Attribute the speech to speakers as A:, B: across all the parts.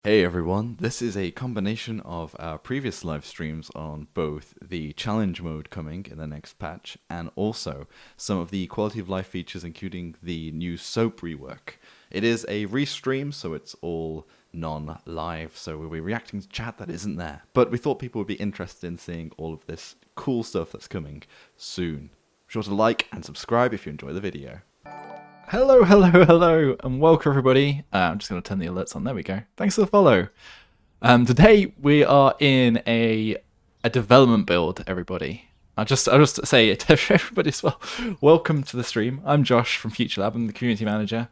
A: Hey everyone, this is a combination of our previous live streams on both the challenge mode coming in the next patch and also some of the quality of life features including the new soap rework. It is a restream, so it's all non-live, so we'll be reacting to chat that isn't there. But we thought people would be interested in seeing all of this cool stuff that's coming soon. Be sure to like and subscribe if you enjoy the video. Hello, and welcome everybody. I'm just going to turn the alerts on. There we go. Thanks for the follow. Today we are in a development build, everybody. I'll just say to everybody as well. Welcome to the stream. I'm Josh from FuturLab. I'm the community manager,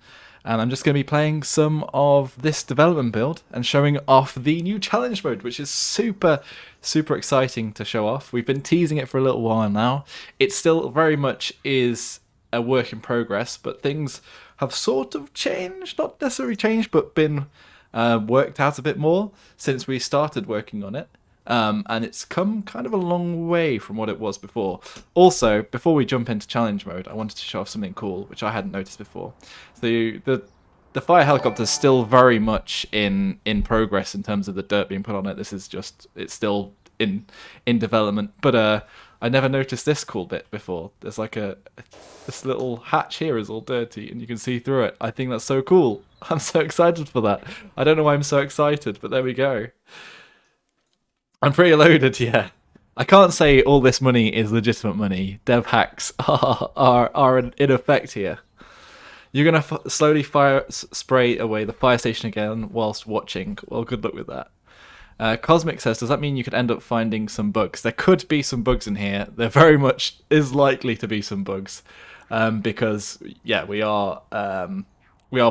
A: and I'm just going to be playing some of this development build and showing off the new challenge mode, which is super exciting to show off. We've been teasing it for a little while now. It still very much is a work in progress, but things have sort of changed, not necessarily changed, but been worked out a bit more since we started working on it. And it's come kind of a long way from what it was before. Also, before we jump into challenge mode, I wanted to show off something cool, which I hadn't noticed before. So the fire helicopter is still very much in progress in terms of the dirt being put on it. This is it's still in development, but I never noticed this cool bit before. There's like this little hatch here is all dirty and you can see through it. I think that's so cool. I'm so excited for that. I don't know why I'm so excited, but there we go. I'm pretty loaded, yeah. I can't say all this money is legitimate money. Dev hacks are in effect here. You're going to slowly spray away the fire station again whilst watching. Well, good luck with that. Cosmic says, does that mean you could end up finding some bugs? There could be some bugs in here. There very much is likely to be some bugs. Because, yeah, we are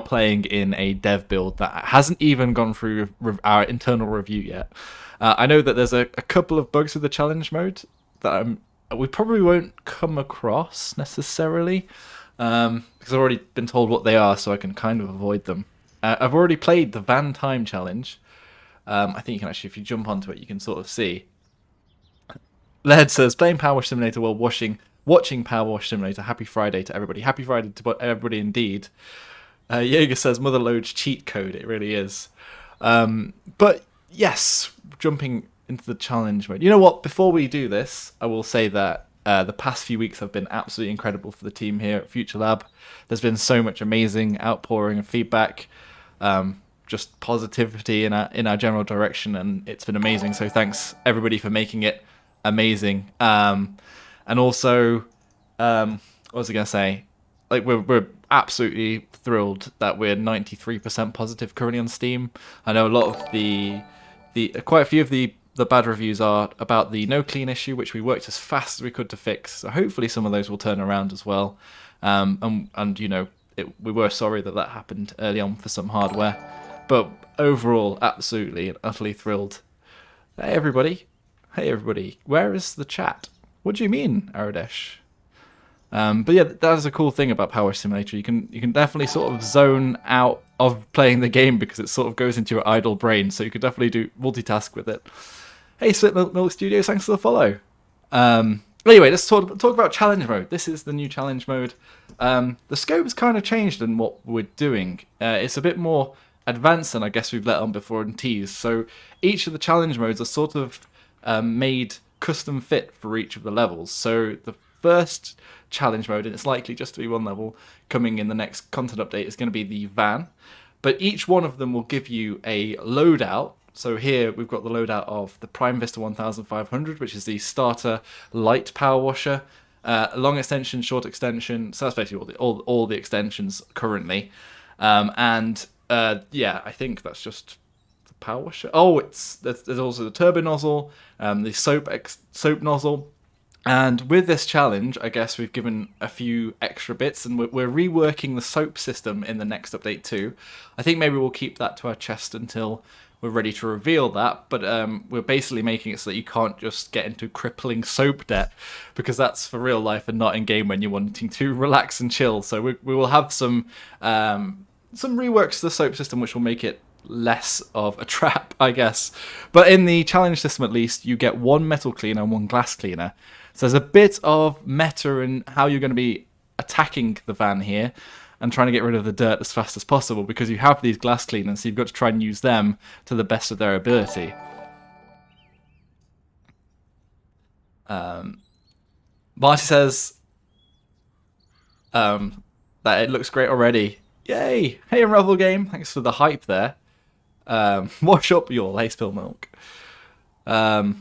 A: playing in a dev build that hasn't even gone through our internal review yet. I know that there's a couple of bugs with the challenge mode that we probably won't come across necessarily. Because I've already been told what they are, so I can kind of avoid them. I've already played the van time challenge. I think you can actually, if you jump onto it, you can sort of see. Laird says, playing PowerWash Simulator while watching PowerWash Simulator. Happy Friday to everybody. Happy Friday to everybody indeed. Jaeger says, Mother Lode's cheat code. It really is. But yes, jumping into the challenge mode. You know what? Before we do this, I will say that the past few weeks have been absolutely incredible for the team here at FuturLab. There's been so much amazing outpouring of feedback. Just positivity in our general direction, and it's been amazing. So thanks everybody for making it amazing. And also, what was I gonna say? Like we're absolutely thrilled that we're 93% positive currently on Steam. I know a lot of the quite a few of the bad reviews are about the no clean issue, which we worked as fast as we could to fix. So hopefully some of those will turn around as well. And you know, we were sorry that happened early on for some hardware. But overall, absolutely and utterly thrilled. Hey everybody, where is the chat? What do you mean, Aradesh? But yeah, that is a cool thing about PowerWash Simulator. You can definitely sort of zone out of playing the game because it sort of goes into your idle brain. So you could definitely do multitask with it. Hey, Split Milk Studios, thanks for the follow. Anyway, let's talk about challenge mode. This is the new challenge mode. The scope's kind of changed in what we're doing. It's a bit more advanced than I guess we've let on before and teased. So each of the challenge modes are sort of made custom fit for each of the levels. So the first challenge mode, and it's likely just to be one level, coming in the next content update is going to be the van. But each one of them will give you a loadout. So here we've got the loadout of the Prime Vista 1500, which is the starter light power washer, long extension, short extension. So that's basically all the extensions currently. Yeah, I think that's just the power washer. Oh, there's also the turbo nozzle, the soap nozzle. And with this challenge, I guess we've given a few extra bits, and we're reworking the soap system in the next update too. I think maybe we'll keep that to our chest until we're ready to reveal that, but we're basically making it so that you can't just get into crippling soap debt, because that's for real life and not in game when you're wanting to relax and chill. So we will have some reworks to the soap system which will make it less of a trap, I guess. But in the challenge system at least, you get one metal cleaner and one glass cleaner. So there's a bit of meta in how you're going to be attacking the van here.
B: and trying to get rid of the dirt as fast as possible, because you have these glass cleaners, so you've got to try and use them to the best of their ability. Marty says that it looks great already. Yay! Hey, Unravel Game, thanks for the hype there. Wash up your lace pill milk. Yeah,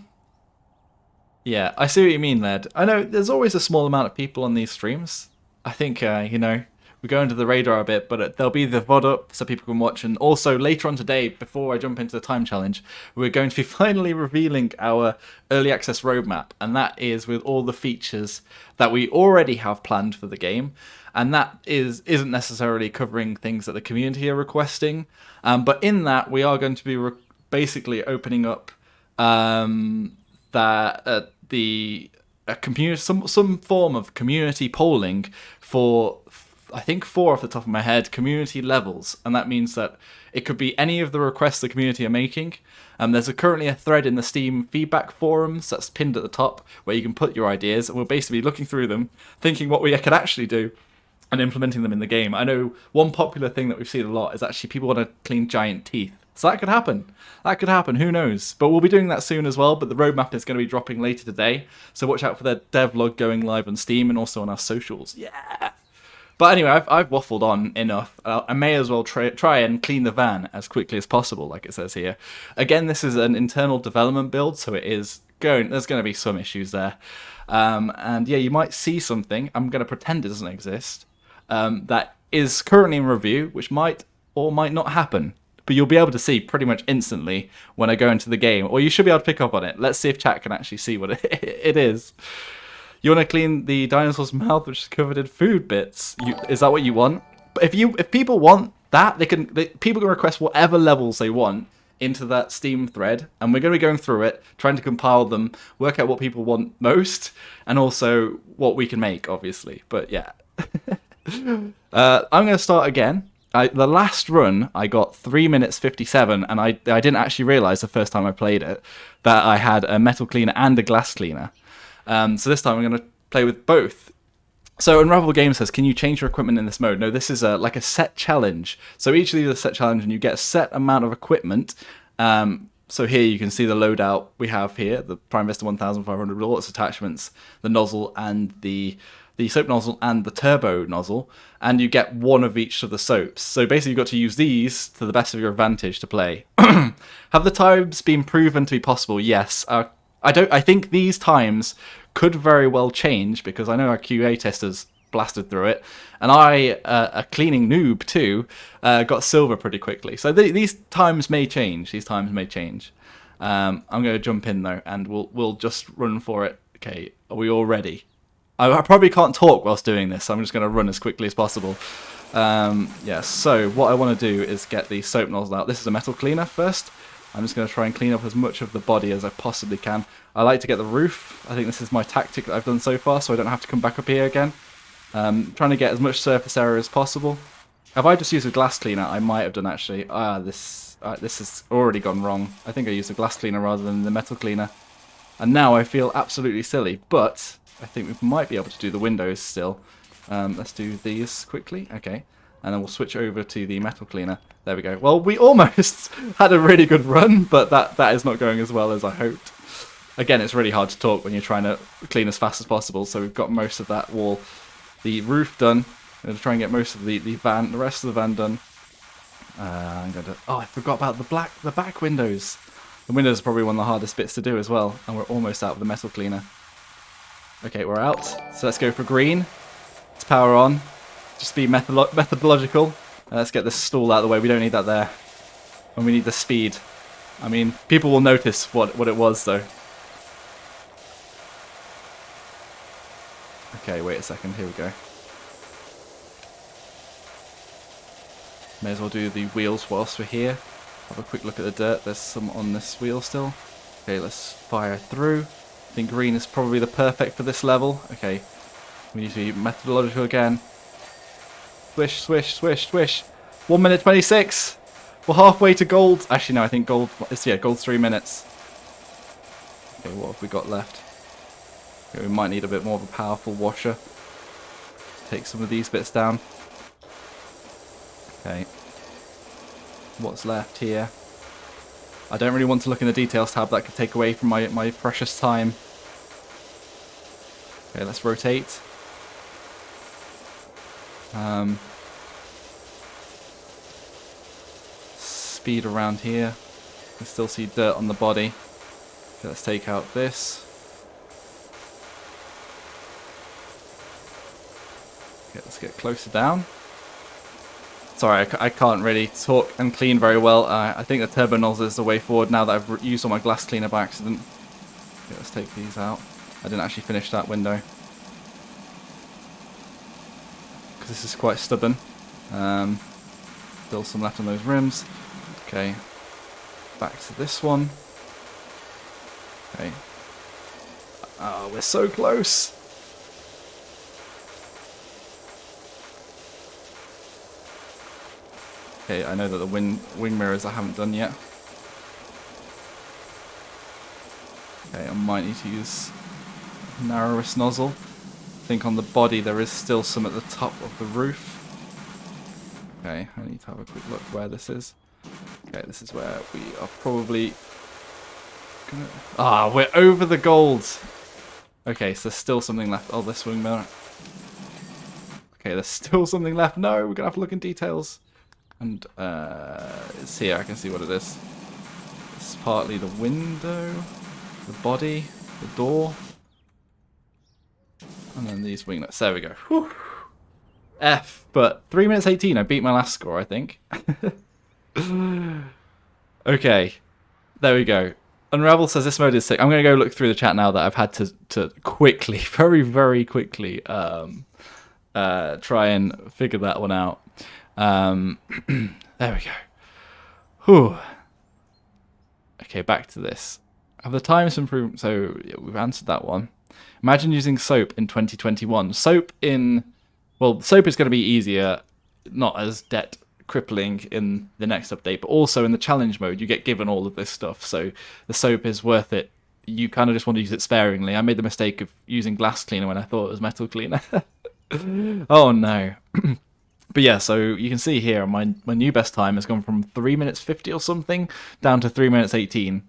B: I see what you mean, Led. I know there's always a small amount of people on these streams. I think, you know, we go under the radar a bit, but there'll be the VOD up so people can watch. And also later on today, before I jump into the time challenge, we're going to be finally revealing our early access roadmap. And that is with all the features that we already have planned for the game. And that isn't necessarily covering things that the community are requesting. But in that, we are going to be basically opening up some form of community polling for, I think 4 off the top of my head, community levels. And that means that it could be any of the requests the community are making. There's currently a thread in the Steam feedback forums that's pinned at the top where you can put your ideas, and we're basically looking through them, thinking what we could actually do and implementing them in the game. I know one popular thing that we've seen a lot is actually people want to clean giant teeth. So that could happen. That could happen. Who knows? But we'll be doing that soon as well. But the roadmap is going to be dropping later today. So watch out for the devlog going live on Steam and also on our socials. Yeah! But anyway, I've waffled on enough. I may as well try and clean the van as quickly as possible, like it says here. Again, this is an internal development build, so there's going to be some issues there. And yeah, you might see something. I'm going to pretend it doesn't exist. That is currently in review, which might or might not happen. But you'll be able to see pretty much instantly when I go into the game. Or you should be able to pick up on it. Let's see if chat can actually see what it is. You want to clean the dinosaur's mouth, which is covered in food bits. Is that what you want? But if people want that, people can request whatever levels they want into that Steam thread. And we're going to be going through it, trying to compile them, work out what people want most, and also what we can make, obviously. But yeah. I'm going to start again. The last run, I got 3 minutes 57, and I didn't actually realise the first time I played it that I had a metal cleaner and a glass cleaner. So this time I'm going to play with both. So Unravel Game says, can you change your equipment in this mode? No, this is like a set challenge. So each of these are a set challenge, and you get a set amount of equipment. So here you can see the loadout we have here, the Prime Vista 1500 with all its attachments, the nozzle and the soap nozzle and the turbo nozzle, and you get one of each of the soaps. So basically you've got to use these to the best of your advantage to play. Have the times been proven to be possible? Yes. I think these times could very well change, because I know our QA testers blasted through it, and I, a cleaning noob too, got silver pretty quickly. So these times may change. I'm going to jump in though, and we'll just run for it. Okay, are we all ready? I probably can't talk whilst doing this, so I'm just going to run as quickly as possible. Yeah, so what I want to do is get the soap nozzle out. This is a metal cleaner first. I'm just going to try and clean up as much of the body as I possibly can. I like to get the roof. I think this is my tactic that I've done so far, so I don't have to come back up here again. Trying to get as much surface area as possible. If I just used a glass cleaner, I might have done actually. This has already gone wrong. I think I used a glass cleaner rather than the metal cleaner. And now I feel absolutely silly, but I think we might be able to do the windows still. Let's do these quickly. Okay. And then we'll switch over to the metal cleaner. There we go. Well, we almost had a really good run, but that is not going as well as I hoped. Again, it's really hard to talk when you're trying to clean as fast as possible, so we've got most of that wall. The roof done. I'm going to try and get most of the rest of the van done. I forgot about the back windows. The windows are probably one of the hardest bits to do as well, and we're almost out of the metal cleaner. Okay, we're out. So let's go for green. Let's power on. Just be methodological. Let's get this stall out of the way. We don't need that there. And we need the speed. I mean, people will notice what it was, though. Okay, wait a second. Here we go. May as well do the wheels whilst we're here. Have a quick look at the dirt. There's some on this wheel still. Okay, let's fire through. I think green is probably the perfect for this level. Okay, we need to be methodological again. Swish, swish, swish, swish. 1 minute 26. We're halfway to gold. Actually, no, I think gold's 3 minutes. Okay, what have we got left? Okay, we might need a bit more of a powerful washer. Take some of these bits down. Okay. What's left here? I don't really want to look in the details tab. That could take away from my precious time. Okay, let's rotate. Speed around here. You can still see dirt on the body. Okay, let's take out this. Okay, let's get closer down. Sorry, I can't really talk and clean very well. I think the turbo nozzle is the way forward now that I've used all my glass cleaner by accident. Okay, let's take these out. I didn't actually finish that window, because this is quite stubborn. Still some left on those rims. Okay, back to this one. Okay. Oh, we're so close. Okay, I know that the wing mirrors I haven't done yet. Okay, I might need to use narrowest nozzle. I think on the body there is still some at the top of the roof. Okay, I need to have a quick look where this is. Okay, this is where we are probably gonna... Ah, we're over the gold! Okay, so there's still something left. Oh, this wing mirror. Okay, there's still something left. No, we're gonna have to look in details. And it's here, I can see what it is. It's partly the window, the body, the door, and then these wing nuts. There we go. Whew. F, but 3 minutes 18, I beat my last score, I think. Okay, there we go. Unravel says this mode is sick. I'm going to go look through the chat now that I've had to quickly, very, very quickly try and figure that one out. There we go. Whew. Okay, back to this. Have the times improved? So yeah, we've answered that one. Imagine using soap in 2021. Soap is going to be easier, not as debt crippling in the next update, but also in the challenge mode you get given all of this stuff, so the soap is worth it. You kind of just want to use it sparingly. I made the mistake of using glass cleaner when I thought it was metal cleaner. Oh no. But yeah, so you can see here my new best time has gone from 3 minutes 50 or something down to 3 minutes 18.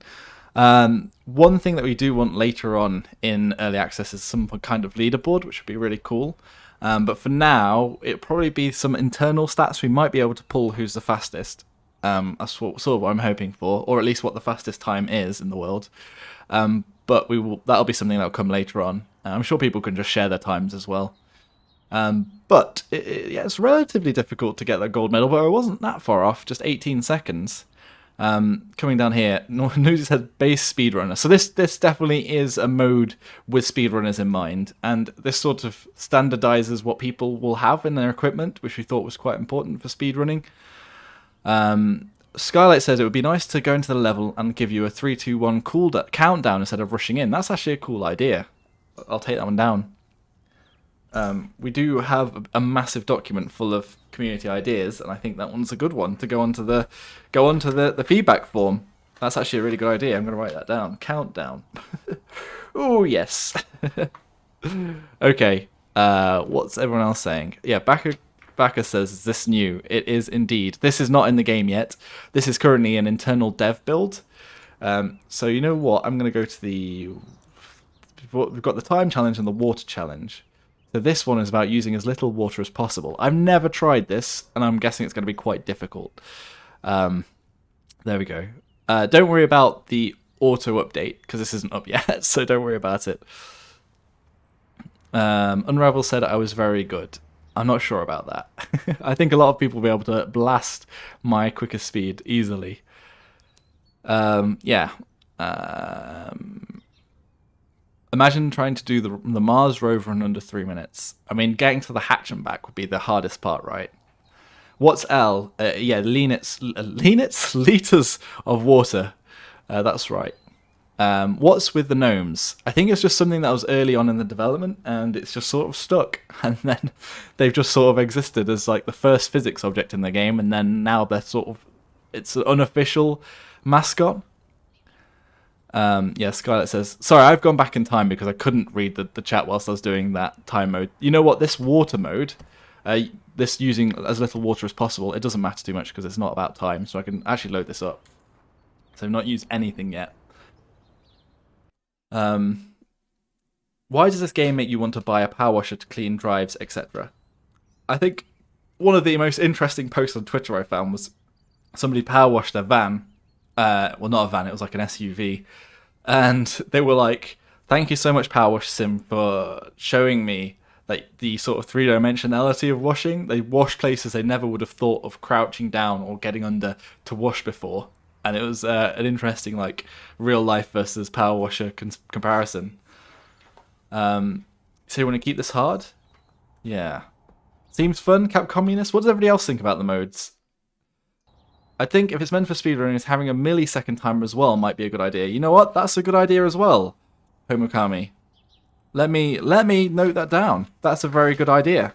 B: One thing that we do want later on in early access is some kind of leaderboard, which would be really cool. But for now, it'll probably be some internal stats. We might be able to pull who's the fastest. That's sort of what I'm hoping for, or at least what the fastest time is in the world. But that'll be something that'll come later on. I'm sure people can just share their times as well. But it's relatively difficult to get that gold medal, but it wasn't that far off, just 18 seconds. Coming down here, Newsy said base speedrunner. So this definitely is a mode with speedrunners in mind, and this sort of standardizes what people will have in their equipment, which we thought was quite important for speedrunning. Skylight says it would be nice to go into the level and give you a 3, 2, 1 countdown instead of rushing in. That's actually a cool idea. I'll take that one down. We do have a massive document full of community ideas, and I think that one's a good one to go onto the feedback form. That's actually a really good idea. I'm going to write that down. Countdown. Oh yes. Okay. What's everyone else saying? Yeah, Backer says, is this new? It is indeed. This is not in the game yet. This is currently an internal dev build. So you know what? I'm going to go to we've got the time challenge and the water challenge. So this one is about using as little water as possible. I've never tried this, and I'm guessing it's going to be quite difficult. There we go. Don't worry about the auto update, because this isn't up yet, so don't worry about it. Unravel said I was very good. I'm not sure about that. I think a lot of people will be able to blast my quicker speed easily. Yeah. Imagine trying to do the Mars rover in under 3 minutes. I mean, getting to the hatch and back would be the hardest part, right? What's L? Yeah, liters of water. That's right. What's with the gnomes? I think it's just something that was early on in the development, and it's just sort of stuck. And then they've just sort of existed as like the first physics object in the game, and then now they're it's an unofficial mascot. Yeah, Skylight says, sorry, I've gone back in time because I couldn't read the chat whilst I was doing that time mode. You know what? This water mode, this using as little water as possible. It doesn't matter too much because it's not about time, so I can actually load this up. So I've not used anything yet. Why does this game make you want to buy a power washer to clean drives, etc.? I think one of the most interesting posts on Twitter I found was somebody power washed their van. Well, not a van, it was like an SUV. And they were like, thank you so much, PowerWash Sim, for showing me like the sort of three-dimensionality of washing. They wash places they never would have thought of crouching down or getting under to wash before. And it was an interesting like real life versus power washer comparison. So you want to keep this hard? Yeah. Seems fun, Cap Communist. What does everybody else think about the modes? I think if it's meant for speedrunners, having a millisecond timer as well might be a good idea. You know what? That's a good idea as well, Homokami. Let me note that down. That's a very good idea.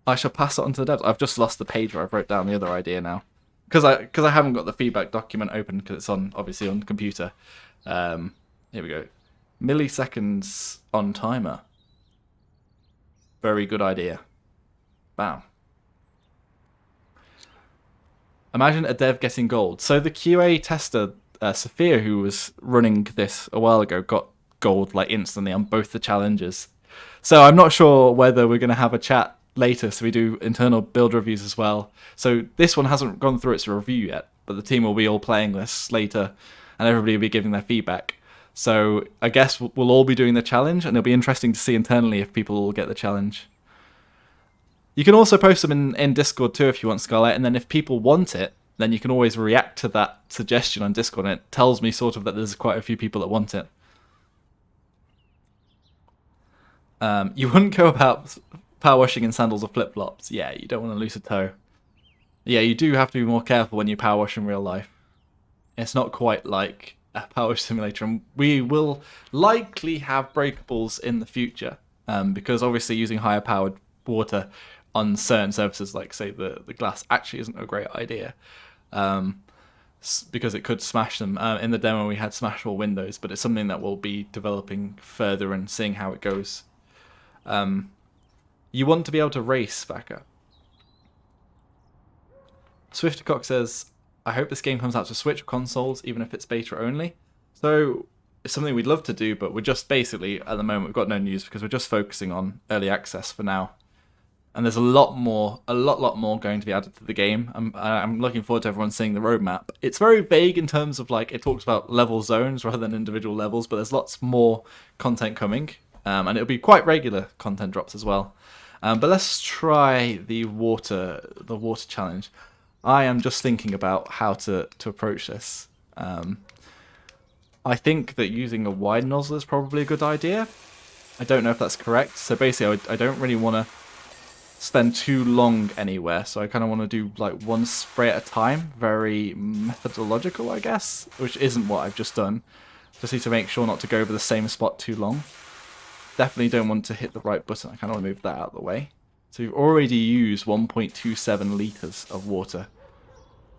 B: I shall pass it on to the devs. I've just lost the page where I've wrote down the other idea now. Because I haven't got the feedback document open because it's obviously on computer. Here we go. Milliseconds on timer. Very good idea. Bam. Imagine a dev getting gold. So the QA tester, Sophia, who was running this a while ago, got gold like instantly on both the challenges. So I'm not sure whether we're going to have a chat later, so we do internal build reviews as well. So this one hasn't gone through its review yet, but the team will be all playing this later, and everybody will be giving their feedback. So I guess we'll all be doing the challenge, and it'll be interesting to see internally if people will get the challenge. You can also post them in Discord too if you want, Scarlett, and then if people want it, then you can always react to that suggestion on Discord, and it tells me sort of that there's quite a few people that want it. You wouldn't go about power washing in sandals or flip-flops. Yeah, you don't want to lose a toe. Yeah, you do have to be more careful when you power wash in real life. It's not quite like a power wash simulator, and we will likely have breakables in the future, because obviously using higher powered water on certain surfaces, like say the glass, actually isn't a great idea, because it could smash them. In the demo we had smashable windows, but it's something that we'll be developing further and seeing how it goes. You want to be able to race, Backer. Swiftercock says, I hope this game comes out to Switch or consoles, even if it's beta only. So it's something we'd love to do, but we're just basically, at the moment, we've got no news because we're just focusing on early access for now. And there's a lot more going to be added to the game. I'm looking forward to everyone seeing the roadmap. It's very vague in terms of like it talks about level zones rather than individual levels, but there's lots more content coming, and it'll be quite regular content drops as well. But let's try the water challenge. I am just thinking about how to approach this. I think that using a wide nozzle is probably a good idea. I don't know if that's correct. So basically, I don't really want to spend too long anywhere, so I kind of want to do like one spray at a time. Very methodological, I guess, which isn't what I've just done. Just need to make sure not to go over the same spot too long. Definitely don't want to hit the right button. I kind of want to move that out of the way. So we've already used 1.27 litres of water.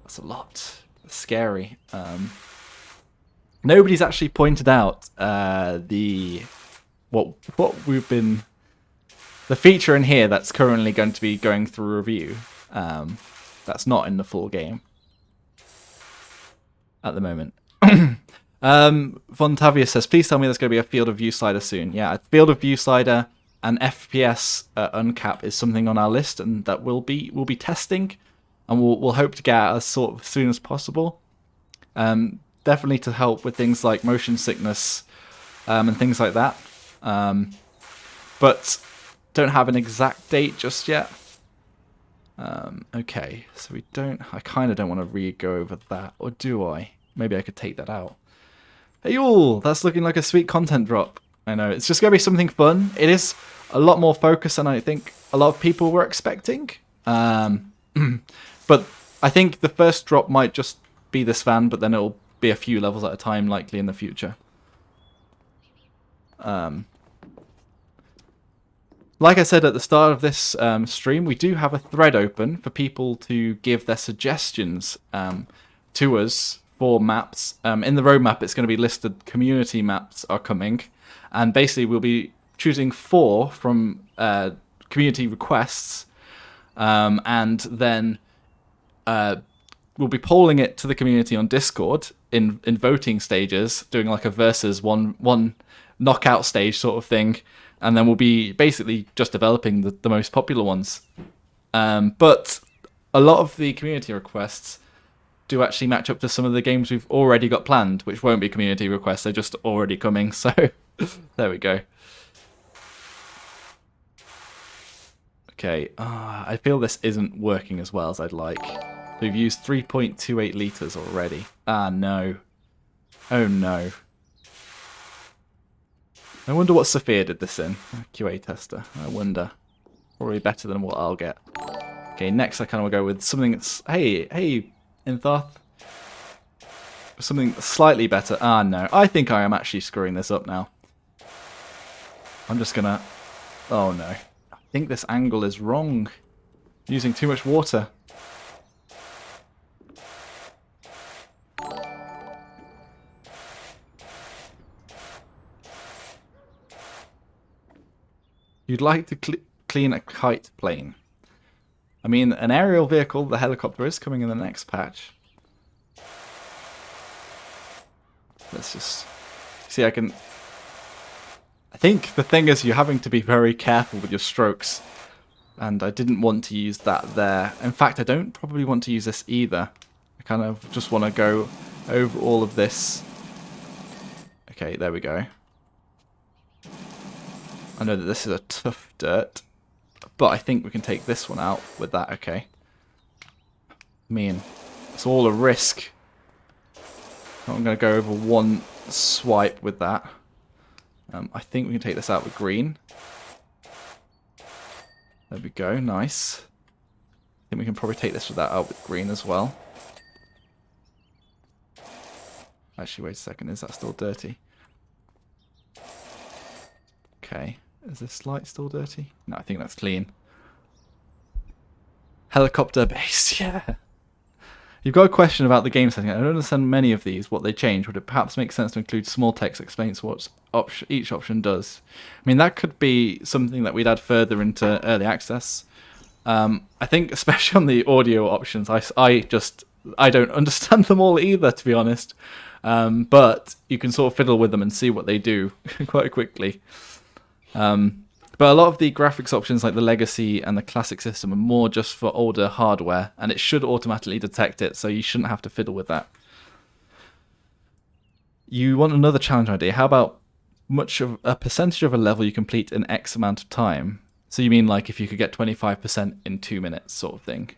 B: That's a lot. That's scary. Nobody's actually pointed out what we've been... The feature in here that's currently going to be going through review, that's not in the full game at the moment. Von Tavia says, please tell me there's going to be a field of view slider soon. Yeah, a field of view slider and FPS uncap is something on our list, and that we'll be testing, and we'll hope to get out as sort of soon as possible. Definitely to help with things like motion sickness and things like that. But don't have an exact date just yet. Okay, so I kind of don't want to go over that, or do I? Maybe I could take that out. Hey all, that's looking like a sweet content drop. I know, it's just going to be something fun. It is a lot more focused than I think a lot of people were expecting. But I think the first drop might just be this van, but then it'll be a few levels at a time, likely in the future. Like I said at the start of this stream, we do have a thread open for people to give their suggestions to us for maps. In the roadmap, it's going to be listed community maps are coming. And basically, we'll be choosing 4 from community requests, and then we'll be polling it to the community on Discord in voting stages, doing like a versus one knockout stage sort of thing, and then we'll be basically just developing the most popular ones. But a lot of the community requests do actually match up to some of the games we've already got planned, which won't be community requests, they're just already coming, so there we go. Okay, I feel this isn't working as well as I'd like. We've used 3.28 litres already. Ah, no. Oh, no. I wonder what Sophia did this in. QA tester, I wonder. Probably better than what I'll get. Okay, next I kind of will go with something that's... Hey, Intharth. Something slightly better. Ah, no. I think I am actually screwing this up now. I'm just gonna... Oh, no. I think this angle is wrong. I'm using too much water. You'd like to clean a kite plane. I mean, an aerial vehicle, the helicopter, is coming in the next patch. Let's just see. I think the thing is you're having to be very careful with your strokes. And I didn't want to use that there. In fact, I don't probably want to use this either. I kind of just want to go over all of this. Okay, there we go. I know that this is a tough dirt, but I think we can take this one out with that, okay. I mean, it's all a risk. I'm going to go over one swipe with that. I think we can take this out with green. There we go, nice. I think we can probably take this with that out with green as well. Actually, wait a second, is that still dirty? Okay. Is this light still dirty? No, I think that's clean. Helicopter base, yeah. You've got a question about the game setting. I don't understand many of these, what they change. Would it perhaps make sense to include small text that explains what each option does? I mean, that could be something that we'd add further into early access. I think, especially on the audio options, I don't understand them all either, to be honest. But you can sort of fiddle with them and see what they do quite quickly. But a lot of the graphics options like the Legacy and the Classic system are more just for older hardware, and it should automatically detect it, so you shouldn't have to fiddle with that. You want another challenge idea. How about much of a percentage of a level you complete in X amount of time? So you mean like if you could get 25% in 2 minutes sort of thing.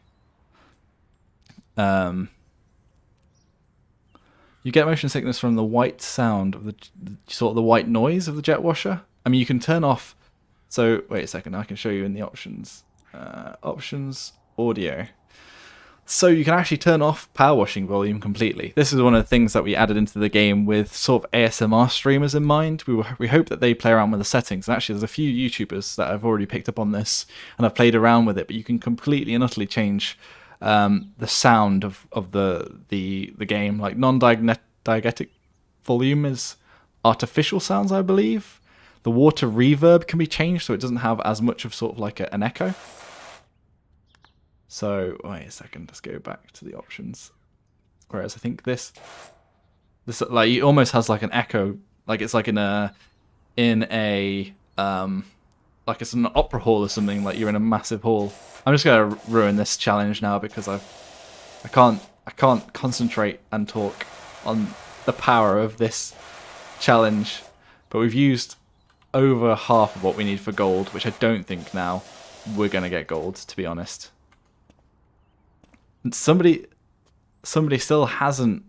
B: You get motion sickness from the white sound of the white noise of the jet washer. I mean, you can turn off. So wait a second, I can show you in the options. Options, audio. So you can actually turn off power washing volume completely. This is one of the things that we added into the game with sort of ASMR streamers in mind. We hope that they play around with the settings. And actually, there's a few YouTubers that have already picked up on this and have played around with it. But you can completely and utterly change the sound of the game. Like non-diegetic volume is artificial sounds, I believe. The water reverb can be changed so it doesn't have as much of sort of like an echo. So, wait a second, let's go back to the options. Whereas I think this like it almost has like an echo, like it's like in a like it's an opera hall or something, like you're in a massive hall. I'm just gonna ruin this challenge now because I can't concentrate and talk on the power of this challenge. But we've used over half of what we need for gold, which I don't think now we're gonna get gold, to be honest. And somebody still hasn't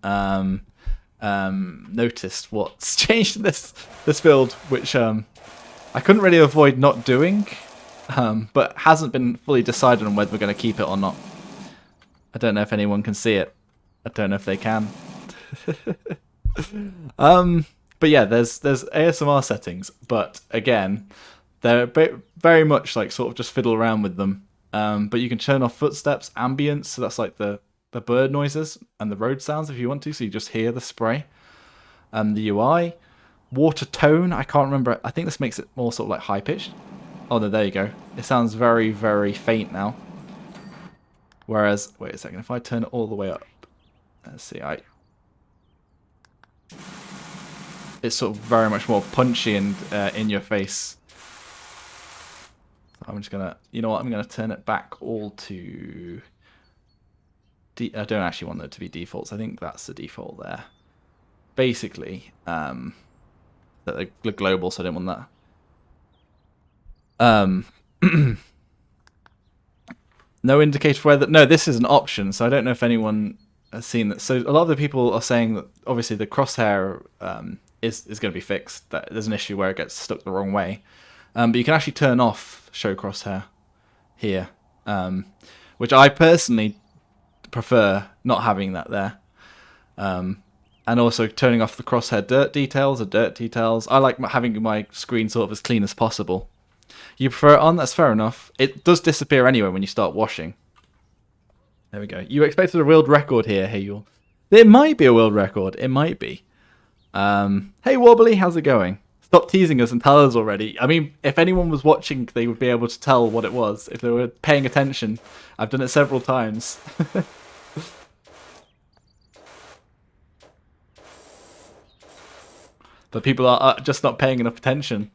B: noticed what's changed in this build, which I couldn't really avoid not doing, but hasn't been fully decided on whether we're going to keep it or not. I don't know if anyone can see it. I don't know if they can. But yeah, there's ASMR settings, but again, they're very much like sort of just fiddle around with them. But you can turn off footsteps, ambience, so that's like the bird noises and the road sounds if you want to, so you just hear the spray. The UI, water tone, I can't remember. I think this makes it more sort of like high pitched. Oh, no, there you go. It sounds very, very faint now. Whereas, wait a second, if I turn it all the way up, let's see, it's sort of very much more punchy and in your face. So I'm just gonna, you know what, I'm gonna turn it back all to, I don't actually want it to be defaults, I think that's the default there. Basically, the global, so I don't want that. No indicator for whether... No, this is an option, so I don't know if anyone has seen that. So a lot of the people are saying that obviously the crosshair is going to be fixed. That there's an issue where it gets stuck the wrong way. But you can actually turn off show crosshair here, which I personally prefer not having that there. And also turning off the crosshair dirt details or dirt details. I like having my screen sort of as clean as possible. You prefer it on? That's fair enough. It does disappear anyway when you start washing. There we go. You expected a world record here, hey you. It might be a world record. It might be. Hey Wobbly, how's it going? Stop teasing us and tell us already. I mean, if anyone was watching, they would be able to tell what it was if they were paying attention. I've done it several times. But people are just not paying enough attention.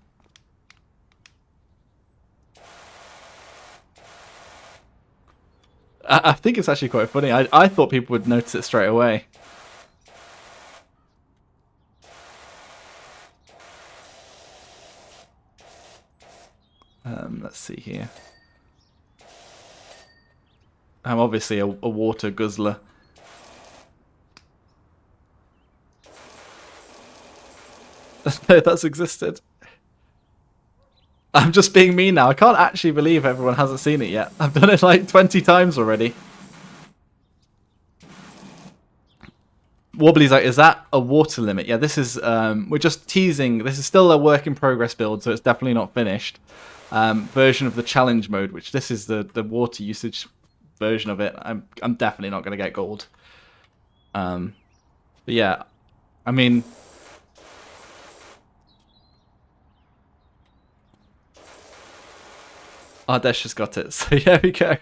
B: I think it's actually quite funny. I thought people would notice it straight away. Let's see here. I'm obviously a water guzzler. That's existed. I'm just being mean now. I can't actually believe everyone hasn't seen it yet. I've done it like 20 times already. Wobbly's like, is that a water limit? Yeah, this is, we're just teasing. This is still a work in progress build, so it's definitely not finished. Version of the challenge mode, which this is the water usage version of it. I'm definitely not going to get gold. But yeah, I mean... Oh, Dash just got it. So yeah, we go.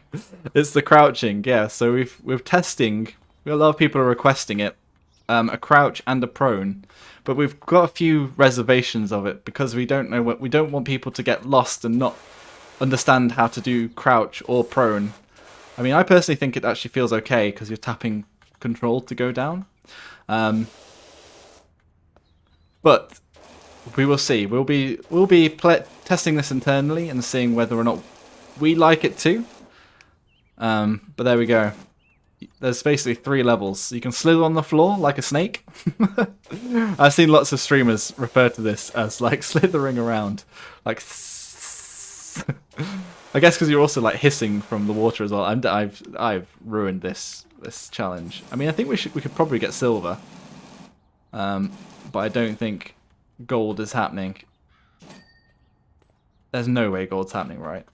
B: It's the crouching. Yeah, so we're testing. A lot of people are requesting it. A crouch and a prone, but we've got a few reservations of it because we don't know what we don't want people to get lost and not understand how to do crouch or prone. I mean, I personally think it actually feels okay because you're tapping control to go down. But we will see. We'll be testing this internally and seeing whether or not we like it too. But there we go. There's basically 3 levels. You can slither on the floor like a snake. I've seen lots of streamers refer to this as like slithering around, like. I guess because you're also like hissing from the water as well. I've ruined this challenge. I mean, I think we could probably get silver, but I don't think gold is happening. There's no way gold's happening, right?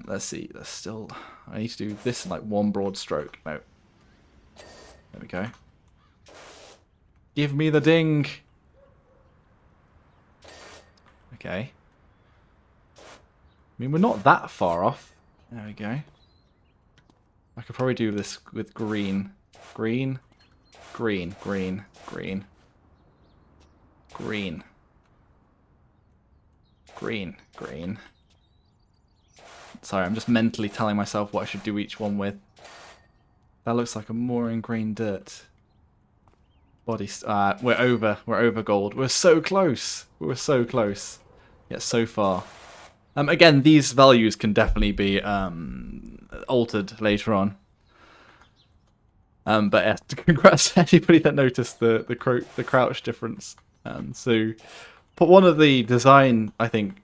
B: Let's see. There's still... I need to do this in like one broad stroke. No. There we go. Give me the ding! Okay. I mean, we're not that far off. There we go. I could probably do this with green. Green. Green. Green. Green. Green. Green. Green. Sorry, I'm just mentally telling myself what I should do each one with. That looks like a more ingrained dirt. Body. We're over gold. We're so close. We're so close. Yet so far. Again, these values can definitely be altered later on. But yeah, congrats to anybody that noticed the crouch difference. So, but one of the design, I think,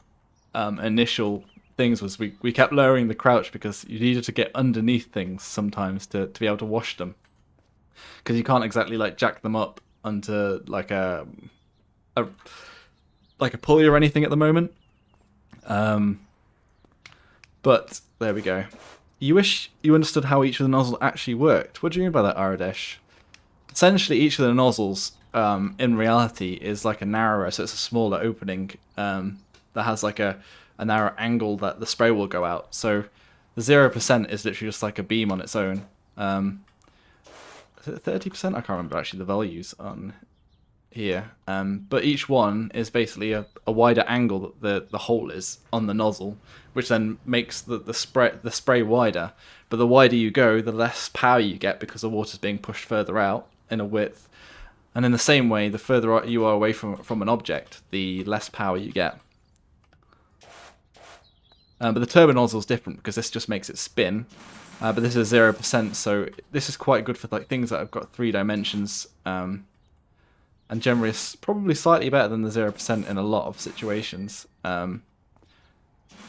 B: initial things was we kept lowering the crouch because you needed to get underneath things sometimes to be able to wash them, because you can't exactly like jack them up onto like a pulley or anything at the moment. But there we go. You wish you understood how each of the nozzles actually worked. What do you mean by that, Aradesh? Essentially, each of the nozzles in reality is like a narrower, so it's a smaller opening that has like a a narrow angle that the spray will go out. So the 0% is literally just like a beam on its own. Is it 30%? I can't remember actually the values on here. But each one is basically a wider angle that the hole is on the nozzle, which then makes the spray wider. But the wider you go, the less power you get because the water's being pushed further out in a width. And in the same way, the further you are away from an object, the less power you get. But the turbo nozzle is different because this just makes it spin. But this is 0%, so this is quite good for like things that have got 3 dimensions. And generally, it's probably slightly better than the 0% in a lot of situations. You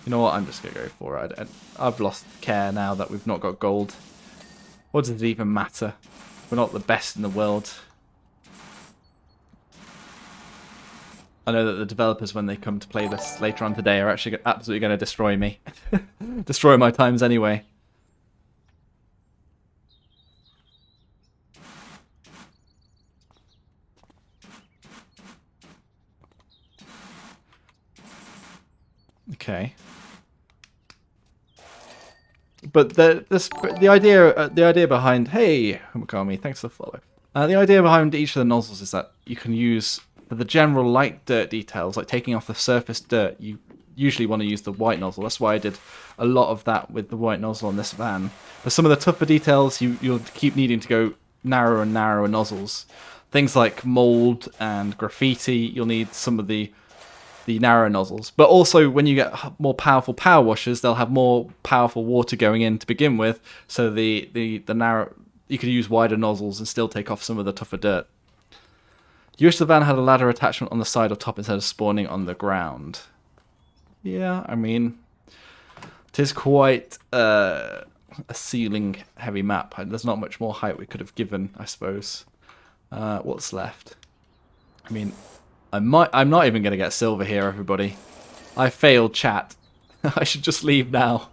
B: know what? I'm just gonna go for it. I've lost care now that we've not got gold. What does it even matter? We're not the best in the world. I know that the developers, when they come to play this later on today, are actually absolutely going to destroy me. Destroy my times anyway. Okay. But the idea behind, hey, Homokami, thanks for the follow. The idea behind each of the nozzles is that you can use, for the general light dirt details, like taking off the surface dirt, you usually want to use the white nozzle. That's why I did a lot of that with the white nozzle on this van. For some of the tougher details, you'll keep needing to go narrower and narrower nozzles. Things like mold and graffiti, you'll need some of the narrow nozzles. But also, when you get more powerful power washers, they'll have more powerful water going in to begin with. So the narrow, you could use wider nozzles and still take off some of the tougher dirt. You wish the van had a ladder attachment on the side or top instead of spawning on the ground. Yeah, I mean, it is quite a ceiling-heavy map. There's not much more height we could have given, I suppose. What's left? I mean, I'm not even going to get silver here, everybody. I failed chat. I should just leave now.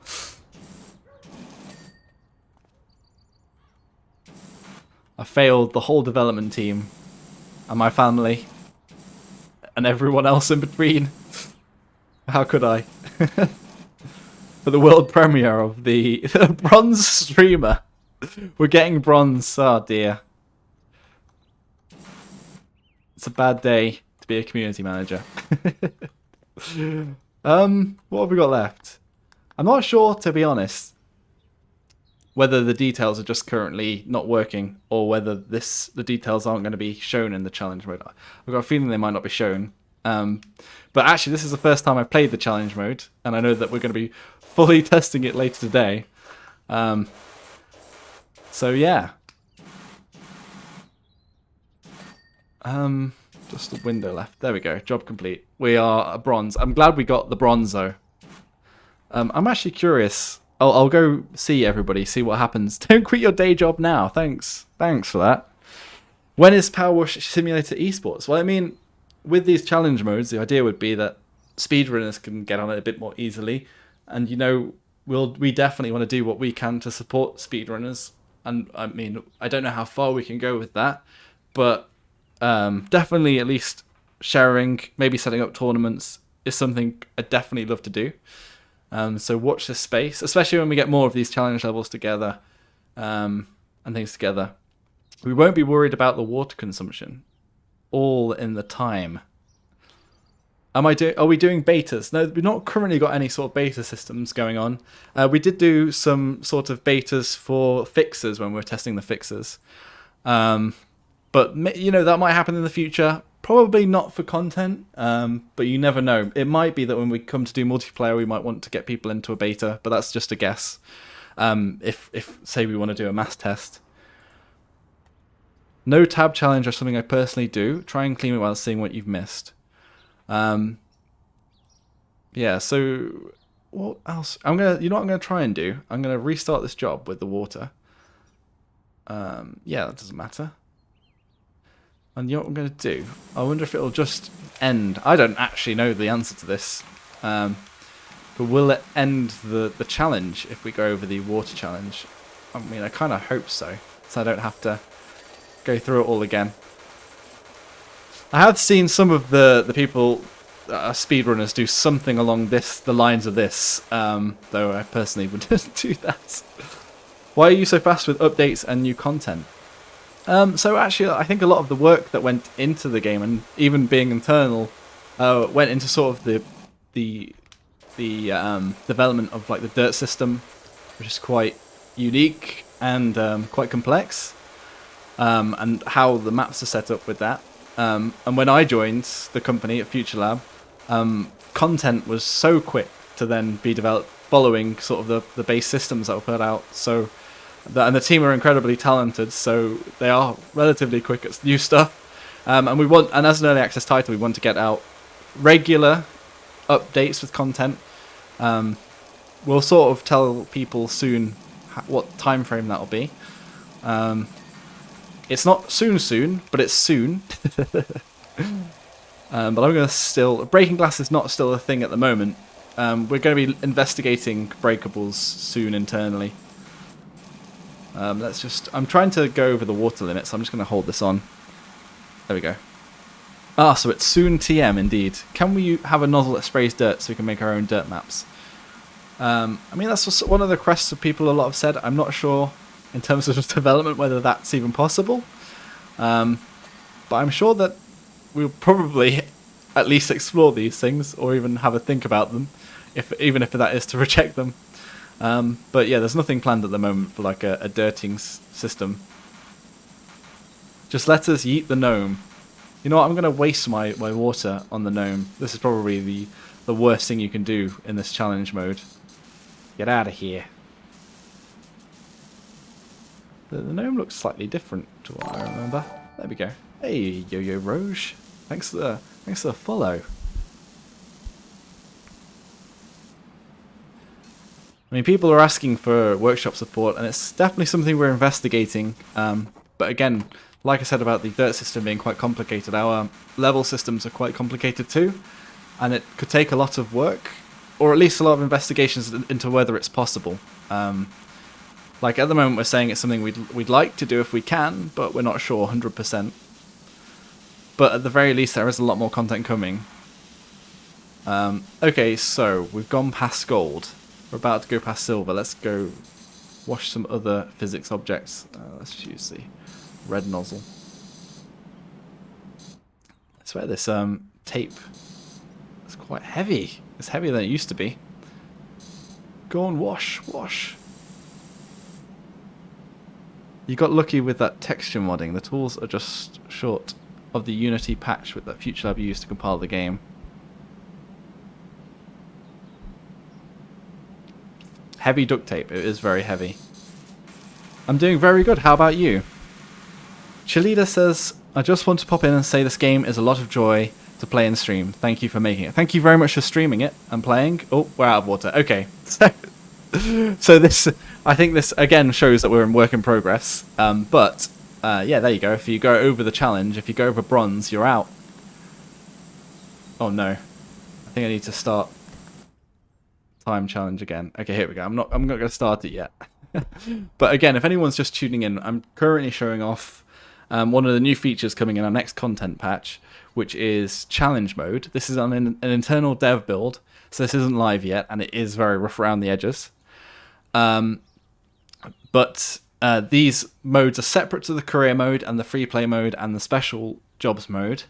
B: I failed the whole development team. And my family. And everyone else in between. How could I? For the world premiere of the bronze streamer. We're getting bronze. Oh dear. It's a bad day to be a community manager. What have we got left? I'm not sure, to be honest, whether the details are just currently not working or whether the details aren't going to be shown in the challenge mode. I've got a feeling they might not be shown. But actually, this is the first time I've played the challenge mode, and I know that we're going to be fully testing it later today. So yeah. Just a window left. There we go. Job complete. We are a bronze. I'm glad we got the bronze though. I'm actually curious. I'll go see everybody, see what happens. Don't quit your day job now. Thanks for that. When is PowerWash Simulator Esports? Well, I mean, with these challenge modes, the idea would be that speedrunners can get on it a bit more easily. And, you know, we definitely want to do what we can to support speedrunners. And, I mean, I don't know how far we can go with that. But definitely at least sharing, maybe setting up tournaments is something I'd definitely love to do. So watch this space, especially when we get more of these challenge levels together and things together. We won't be worried about the water consumption. All in the time. Are we doing betas? No, we've not currently got any sort of beta systems going on. We did do some sort of betas for fixes when we were testing the fixes. But, you know, that might happen in the future. Probably not for content, but you never know. It might be that when we come to do multiplayer, we might want to get people into a beta, but that's just a guess. If say, we want to do a mass test. No tab challenge or something I personally do. Try and clean it while seeing what you've missed. Yeah, so what else? You know what I'm gonna try and do? I'm gonna restart this job with the water. Yeah, that doesn't matter. And you know what I'm going to do? I wonder if it'll just end. I don't actually know the answer to this. But will it end the challenge if we go over the water challenge? I mean, I kind of hope so. So I don't have to go through it all again. I have seen some of the people speedrunners do something along the lines of this, though I personally wouldn't do that. Why are you so fast with updates and new content? So actually, I think a lot of the work that went into the game, and even being internal, went into sort of the development of like the dirt system, which is quite unique and quite complex, and how the maps are set up with that. And when I joined the company at FuturLab, content was so quick to then be developed following sort of the base systems that were put out. So, and the team are incredibly talented, so they are relatively quick at new stuff. And as an early access title, we want to get out regular updates with content. We'll sort of tell people soon what time frame that'll be. It's not soon, but it's soon. But I'm going to still... Breaking glass is not still a thing at the moment. We're going to be investigating breakables soon internally. I'm trying to go over the water limit, so I'm just going to hold this on. There we go. So it's soon TM indeed. Can we have a nozzle that sprays dirt so we can make our own dirt maps? I mean, that's just one of the requests of people a lot have said. I'm not sure in terms of development whether that's even possible. But I'm sure that we'll probably at least explore these things or even have a think about them, even if that is to reject them. But yeah, there's nothing planned at the moment for like a dirting system. Just let us yeet the gnome. You know what, I'm going to waste my water on the gnome. This is probably the worst thing you can do in this challenge mode. Get out of here. The gnome looks slightly different to what I remember. There we go. Hey, Yo-Yo Roge. Thanks for the follow. I mean, people are asking for workshop support, and it's definitely something we're investigating. But again, like I said about the dirt system being quite complicated, our level systems are quite complicated too, and it could take a lot of work, or at least a lot of investigations into whether it's possible. Like at the moment, we're saying it's something we'd like to do if we can, but we're not sure 100%. But at the very least, there is a lot more content coming. Okay, so we've gone past gold. We're about to go past silver. Let's go wash some other physics objects. Let's use the red nozzle. I swear this tape is quite heavy. It's heavier than it used to be. Go on, wash. You got lucky with that texture modding. The tools are just short of the Unity patch that FuturLab used to compile the game. Heavy duct tape. It is very heavy. I'm doing very good. How about you? Chalida says, I just want to pop in and say this game is a lot of joy to play and stream. Thank you for making it. Thank you very much for streaming it and playing. Oh, we're out of water. Okay. So this, I think this again shows that we're in work in progress. But yeah, there you go. If you go over the challenge, if you go over bronze, you're out. Oh no. I think I need to start time challenge again. Okay, here we go. I'm not going to start it yet. But again, if anyone's just tuning in, I'm currently showing off one of the new features coming in our next content patch, which is challenge mode. This is on an internal dev build, so this isn't live yet, and it is very rough around the edges. But these modes are separate to the career mode and the free play mode and the special jobs mode,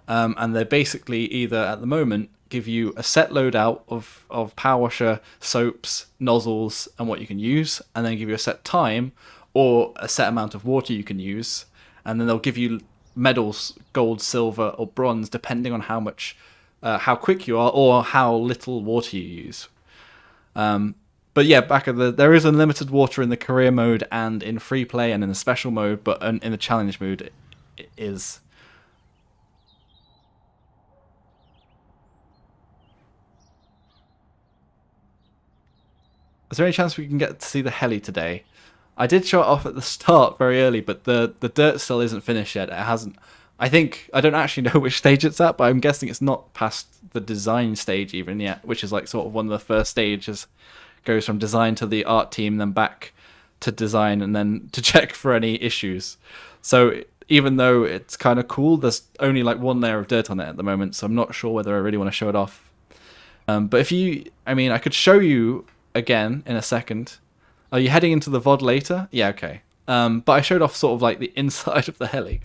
B: and they're basically either at the moment give you a set loadout of powerwasher, soaps, nozzles, and what you can use, and then give you a set time or a set amount of water you can use, and then they'll give you medals, gold, silver, or bronze, depending on how much, how quick you are or how little water you use. But yeah, there is unlimited water in the career mode and in free play and in the special mode, but in the challenge mode it is. Is there any chance we can get to see the heli today? I did show it off at the start very early, but the dirt still isn't finished yet. It hasn't. I don't actually know which stage it's at, but I'm guessing it's not past the design stage even yet, which is like sort of one of the first stages. Goes from design to the art team, then back to design, and then to check for any issues. So even though it's kind of cool, there's only like one layer of dirt on it at the moment, so I'm not sure whether I really want to show it off. But if you, I mean, I could show you again in a second. Are you heading into the VOD later? Yeah, okay. But I showed off sort of like the inside of the heli.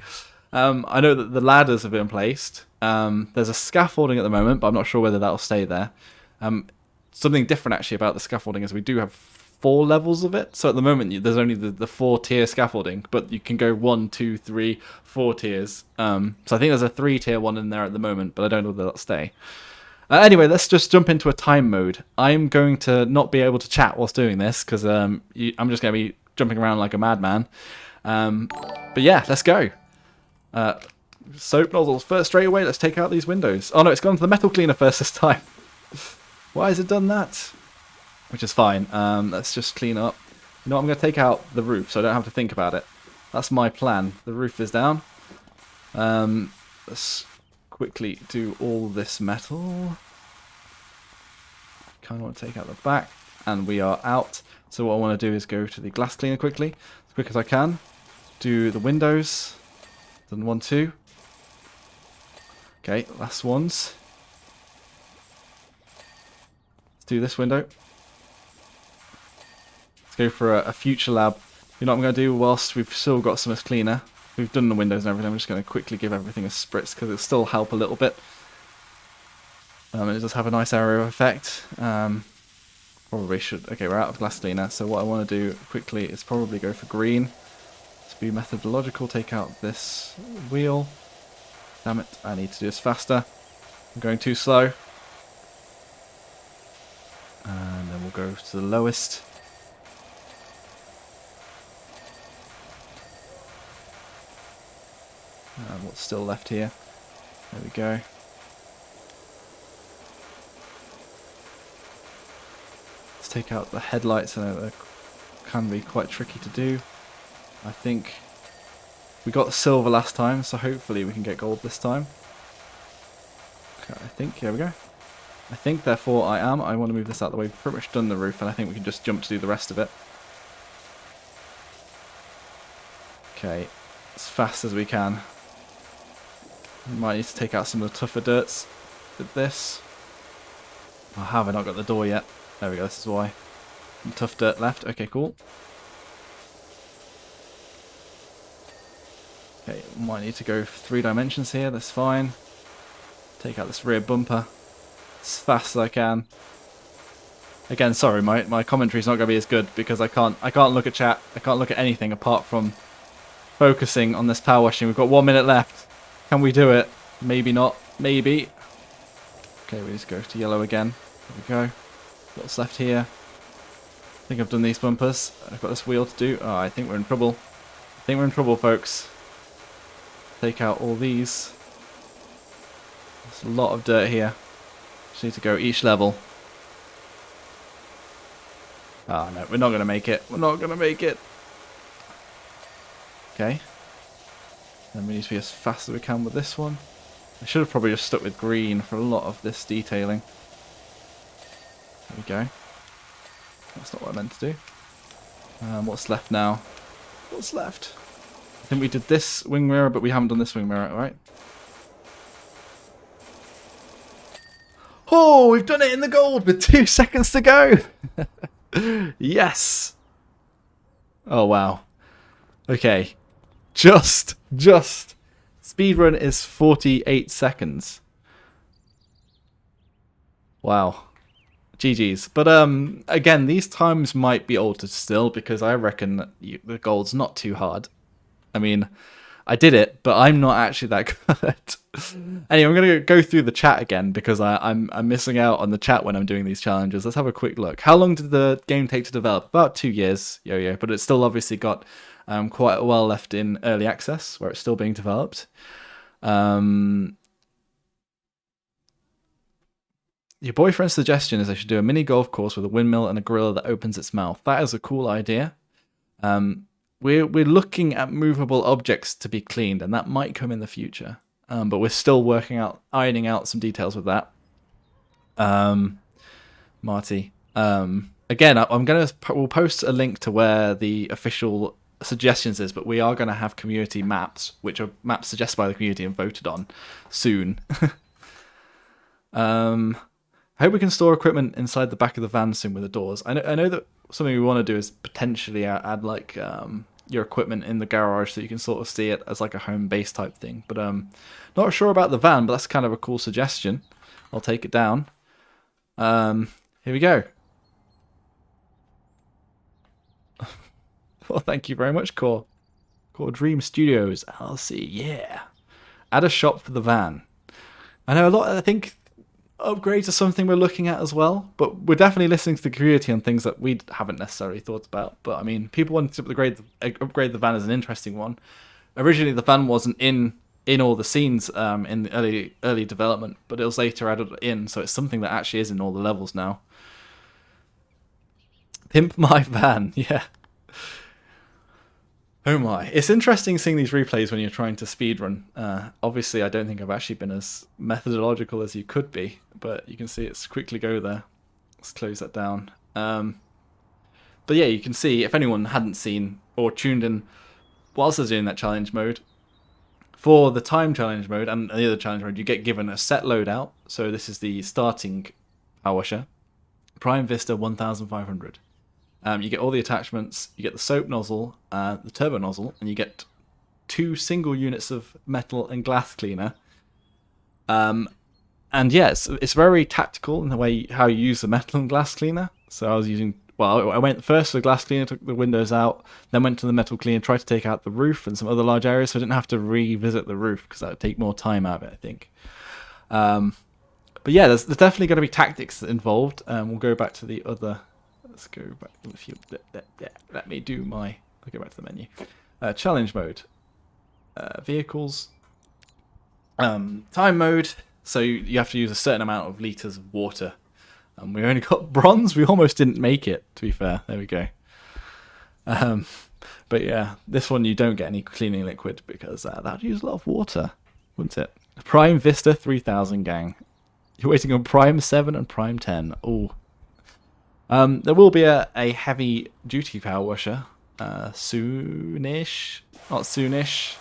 B: I know that the ladders have been placed. There's a scaffolding at the moment, but I'm not sure whether that'll stay there. Something different actually about the scaffolding is we do have 4 levels of it. So at the moment, there's only the 4-tier scaffolding, but you can go 1, 2, 3, 4 tiers. So I think there's a 3-tier one in there at the moment, but I don't know whether that'll stay. Anyway, let's just jump into a time mode. I'm going to not be able to chat whilst doing this because I'm just going to be jumping around like a madman. But yeah, let's go. Soap nozzles first straight away. Let's take out these windows. Oh no, it's gone to the metal cleaner first this time. Why has it done that? Which is fine. Let's just clean up. You know what, I'm going to take out the roof so I don't have to think about it. That's my plan. The roof is down. Let's quickly do all this metal. Kind of want to take out the back. And we are out. So what I want to do is go to the glass cleaner quickly. As quick as I can. Do the windows. Done 1, 2. Okay, last ones. Let's do this window. Let's go for a FuturLab. You know what I'm going to do whilst we've still got some cleaner. We've done the windows and everything. I'm just going to quickly give everything a spritz because it'll still help a little bit. And it does have a nice area effect. Probably should... Okay, we're out of glass cleaner. So what I want to do quickly is probably go for green. Let's be methodological. Take out this wheel. Damn it, I need to do this faster. I'm going too slow. And then we'll go to the lowest. And what's still left here? There we go. Let's take out the headlights. I know they can be quite tricky to do. I think we got silver last time, so hopefully we can get gold this time. Okay, I think, here we go. I think, therefore, I want to move this out of the way. We've pretty much done the roof, and I think we can just jump to do the rest of it. Okay, as fast as we can. We might need to take out some of the tougher dirts with this. Oh, have I not got the door yet? There we go, this is why. Some tough dirt left. Okay, cool. Okay, might need to go 3 dimensions here, that's fine. Take out this rear bumper as fast as I can. Again, sorry, my commentary's not going to be as good because I can't look at chat, I can't look at anything apart from focusing on this power washing. We've got 1 minute left. Can we do it? Maybe not, maybe. Okay, we just go to yellow again. There we go. What's left here? I think I've done these bumpers. I've got this wheel to do. Oh, I think we're in trouble. I think we're in trouble, folks. Take out all these. There's a lot of dirt here. Just need to go each level. Oh no, we're not going to make it. We're not going to make it. Okay. Then we need to be as fast as we can with this one. I should have probably just stuck with green for a lot of this detailing. There we go. That's not what I meant to do. What's left now? What's left? I think we did this wing mirror, but we haven't done this wing mirror, right? Oh, we've done it in the gold with 2 seconds to go. Yes. Oh, wow. Okay. Just. Speedrun is 48 seconds. Wow. GG's. But again, these times might be altered still because I reckon that the gold's not too hard. I mean, I did it, but I'm not actually that good. Anyway, I'm going to go through the chat again because I'm missing out on the chat when I'm doing these challenges. Let's have a quick look. How long did the game take to develop? About 2 years, yo-yo, but it's still obviously got quite a while left in early access where it's still being developed. Your boyfriend's suggestion is I should do a mini golf course with a windmill and a gorilla that opens its mouth. That is a cool idea. We're looking at movable objects to be cleaned, and that might come in the future. But we're still ironing out some details with that. Marty. Again, we'll post a link to where the official suggestions is, but we are going to have community maps, which are maps suggested by the community and voted on soon. I hope we can store equipment inside the back of the van soon with the doors. I know that something we want to do is potentially add like your equipment in the garage so you can sort of see it as like a home base type thing. But not sure about the van, but that's kind of a cool suggestion. I'll take it down. Here we go. Well, thank you very much, Core. Core Dream Studios, LLC, yeah. Add a shop for the van. I know I think upgrades are something we're looking at as well, but we're definitely listening to the community on things that we haven't necessarily thought about. But I mean, people wanting to upgrade the van is an interesting one. Originally, the van wasn't in all the scenes in the early development, but it was later added in, so it's something that actually is in all the levels now. Pimp my van, yeah. Oh my. It's interesting seeing these replays when you're trying to speedrun. Obviously, I don't think I've actually been as methodological as you could be, but you can see it's quickly go there. Let's close that down. But yeah, you can see, if anyone hadn't seen or tuned in whilst I was doing that challenge mode, for the time challenge mode and the other challenge mode, you get given a set loadout. So this is the starting Powerwasher. Prime Vista 1500. You get all the attachments, you get the soap nozzle, the turbo nozzle, and you get 2 single units of metal and glass cleaner. And yeah, it's very tactical in the way how you use the metal and glass cleaner. So I went first to the glass cleaner, took the windows out, then went to the metal cleaner, tried to take out the roof and some other large areas, so I didn't have to revisit the roof because that would take more time out of it, I think. But yeah, there's definitely going to be tactics involved. We'll go back to the other... Let's go back. Let me do my... I'll go back to the menu. Challenge mode. Vehicles. Time mode. So you have to use a certain amount of litres of water. And we only got bronze. We almost didn't make it, to be fair. There we go. But yeah, this one you don't get any cleaning liquid because that would use a lot of water, wouldn't it? Prime Vista 3000 gang. You're waiting on Prime 7 and Prime 10. Oh. There will be a heavy duty power washer soonish, not soonish,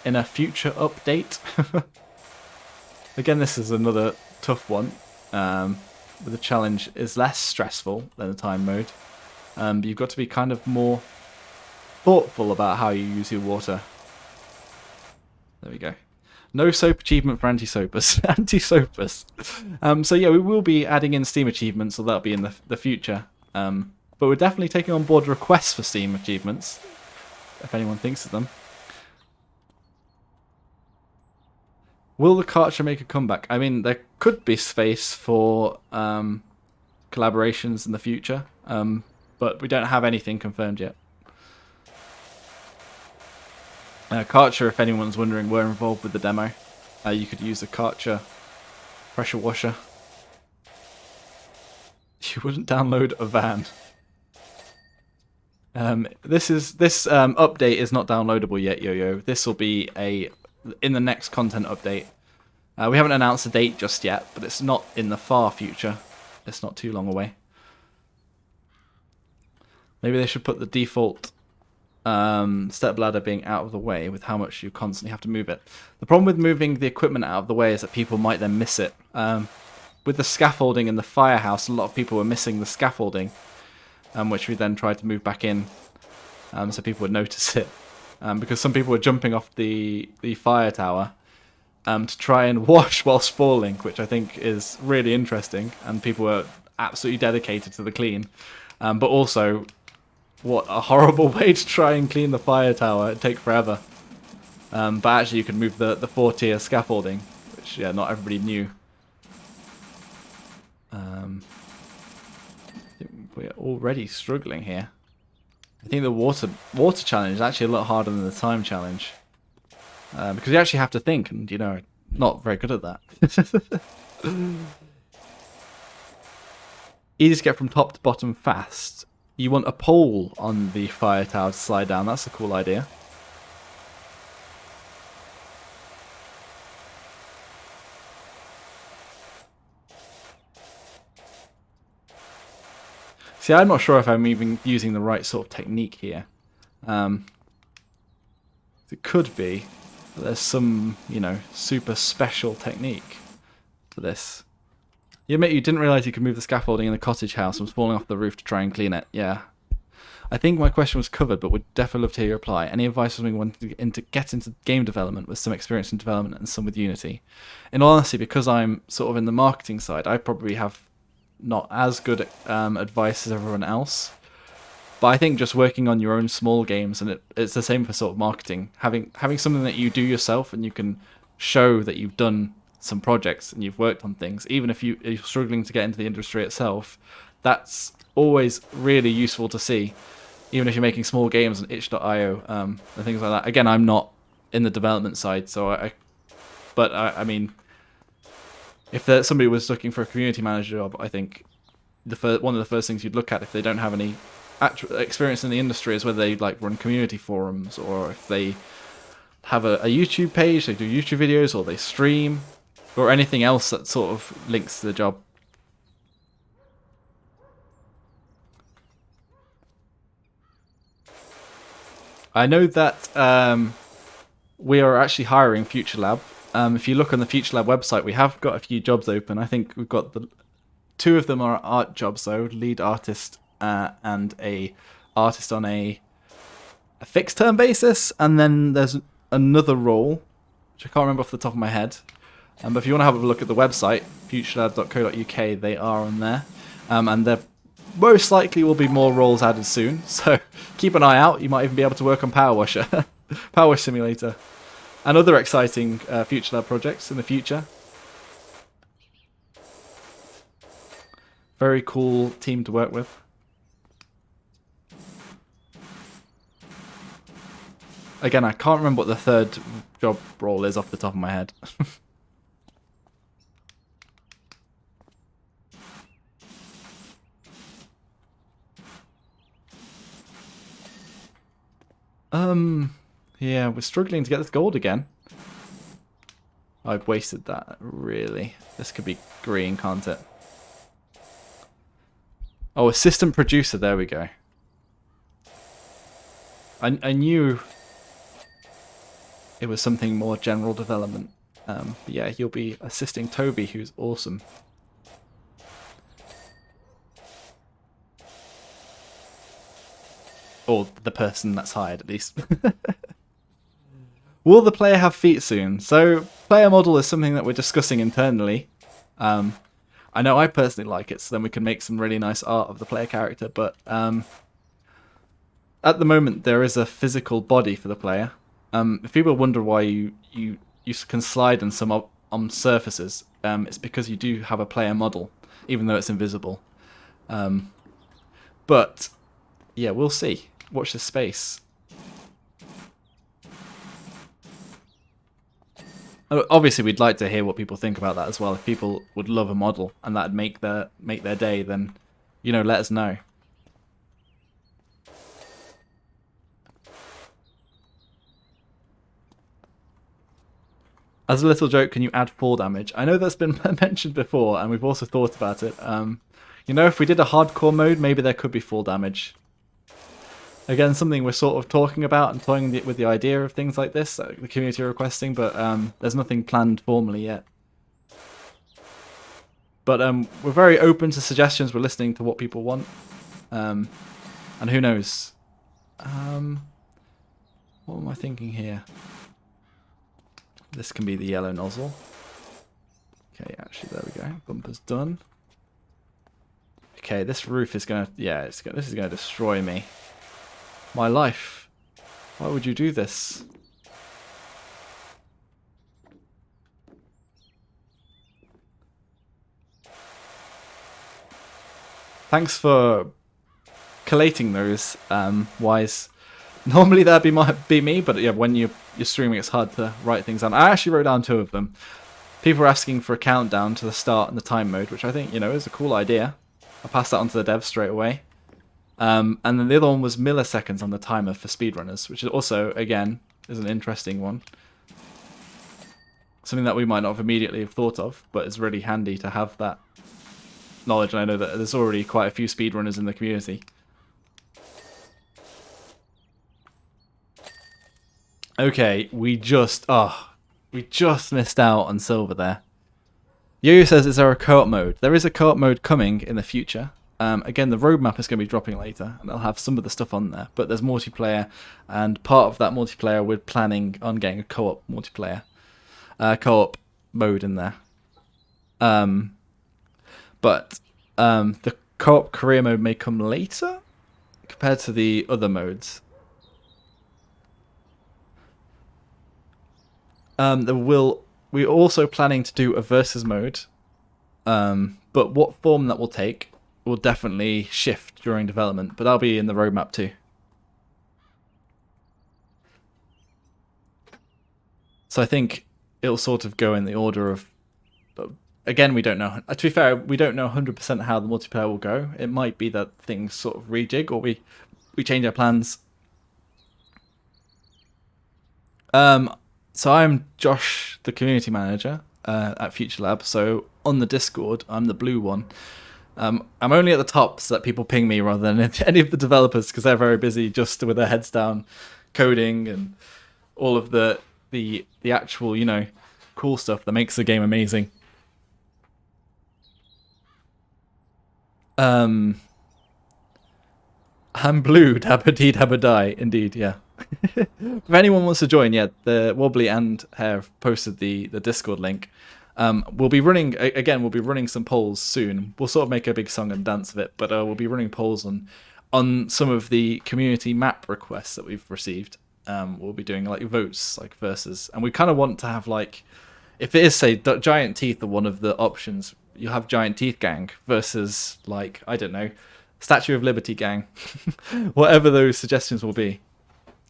B: in a future update. Again, this is another tough one. But the challenge is less stressful than the time mode. But you've got to be kind of more thoughtful about how you use your water. There we go. No soap achievement for anti-soapers. Anti-soapers. So yeah, we will be adding in Steam achievements, so that'll be in the future. But we're definitely taking on board requests for Steam achievements, if anyone thinks of them. Will the Karcher make a comeback? I mean, there could be space for collaborations in the future, but we don't have anything confirmed yet. Karcher, if anyone's wondering, we're involved with the demo. You could use the Karcher pressure washer. You wouldn't download a van. This update is not downloadable yet, Yo-Yo. This will be in the next content update. We haven't announced a date just yet, but it's not in the far future. It's not too long away. Maybe they should put the default step ladder being out of the way with how much you constantly have to move it. The problem with moving the equipment out of the way is that people might then miss it. With the scaffolding in the firehouse, a lot of people were missing the scaffolding, which we then tried to move back in, so people would notice it. Because some people were jumping off the fire tower to try and wash whilst falling, which I think is really interesting, and people were absolutely dedicated to the clean. But also, what a horrible way to try and clean the fire tower. It'd take forever. But actually you could move the 4-tier scaffolding, which yeah, not everybody knew. I think we're already struggling here. I think the water challenge is actually a lot harder than the time challenge. Because you actually have to think, and you know, not very good at that. Easy to get from top to bottom fast. You want a pole on the fire tower to slide down. That's a cool idea. See, I'm not sure if I'm even using the right sort of technique here. It could be that there's some, you know, super special technique for this. You admit you didn't realise you could move the scaffolding in the cottage house and was falling off the roof to try and clean it. Yeah. I think my question was covered, but would definitely love to hear your reply. Any advice for someone wanting to get into game development with some experience in development and some with Unity? In all honesty, because I'm sort of in the marketing side, I probably have not as good advice as everyone else. But I think just working on your own small games, and it's the same for sort of marketing, having something that you do yourself and you can show that you've done some projects and you've worked on things, even if you're struggling to get into the industry itself, that's always really useful to see, even if you're making small games on itch.io and things like that. Again, I'm not in the development side, so I mean, if somebody was looking for a community manager job, I think one of the first things you'd look at if they don't have any actual experience in the industry is whether they like run community forums, or if they have a YouTube page, they do YouTube videos, or they stream, or anything else that sort of links to the job. I know that we are actually hiring FuturLab. If you look on the FuturLab website, we have got a few jobs open. I think we've got two of them are art jobs though, lead artist and a artist on a fixed term basis, and then there's another role which I can't remember off the top of my head. But if you want to have a look at the website, futurelab.co.uk, they are on there, and there most likely will be more roles added soon. So keep an eye out. You might even be able to work on PowerWasher, PowerWash Simulator, and other exciting FuturLab projects in the future. Very cool team to work with. Again, I can't remember what the third job role is off the top of my head. Yeah, we're struggling to get this gold again. I've wasted that, really. This could be green, can't it? Oh, assistant producer, there we go. I knew it was something more general development. But yeah, you'll be assisting Toby, who's awesome. Or the person that's hired, at least. Will the player have feet soon? So, player model is something that we're discussing internally. I know I personally like it, so then we can make some really nice art of the player character, but at the moment there is a physical body for the player. If people wonder why you can slide on some on surfaces, it's because you do have a player model, even though it's invisible. But yeah, we'll see. Watch this space. Obviously, we'd like to hear what people think about that as well. If people would love a model and that'd make their day, then, you know, let us know. As a little joke, can you add fall damage? I know that's been mentioned before, and we've also thought about it. You know, if we did a hardcore mode, maybe there could be fall damage. Again, something we're sort of talking about and toying with the idea of things like this, the community are requesting, but there's nothing planned formally yet. But we're very open to suggestions. We're listening to what people want. And who knows? What am I thinking here? This can be the yellow nozzle. Okay, actually, there we go. Bumper's done. Okay, this roof is going to... Yeah, this is going to destroy me. My life. Why would you do this? Thanks for collating those, Wise. Normally that'd be me, but yeah, when you're streaming, it's hard to write things down. I actually wrote down two of them. People were asking for a countdown to the start and the time mode, which I think, you know, is a cool idea. I'll pass that on to the devs straight away. And then the other one was milliseconds on the timer for speedrunners, which is also, again, is an interesting one. Something that we might not have immediately have thought of, but it's really handy to have that knowledge. And I know that there's already quite a few speedrunners in the community. Okay, we just missed out on silver there. Yo says, is there a co-op mode? There is a co-op mode coming in the future. Again, the roadmap is going to be dropping later, and they'll have some of the stuff on there. But there's multiplayer, and part of that multiplayer, we're planning on getting a co-op multiplayer, co-op mode in there. But the co-op career mode may come later compared to the other modes. We're also planning to do a versus mode, but what form that will take will definitely shift during development, but that'll be in the roadmap too. So I think it'll sort of go in the order of, again, we don't know. To be fair, we don't know 100% how the multiplayer will go. It might be that things sort of rejig, or we change our plans. So I'm Josh, the community manager at FuturLab. So on the Discord, I'm the blue one. I'm only at the top so that people ping me rather than any of the developers, because they're very busy just with their heads down coding and all of the actual, cool stuff that makes the game amazing. I'm blue, dabba-dee dabba-die, indeed, yeah. If anyone wants to join, yeah, the Wobbly and have posted the Discord link. We'll be running some polls soon. We'll sort of make a big song and dance of it, but we'll be running polls on some of the community map requests that we've received. We'll be doing like votes, like versus, and we kind of want to have like, if it is say Giant Teeth are one of the options, you have Giant Teeth Gang versus like, I don't know, Statue of Liberty Gang, whatever those suggestions will be.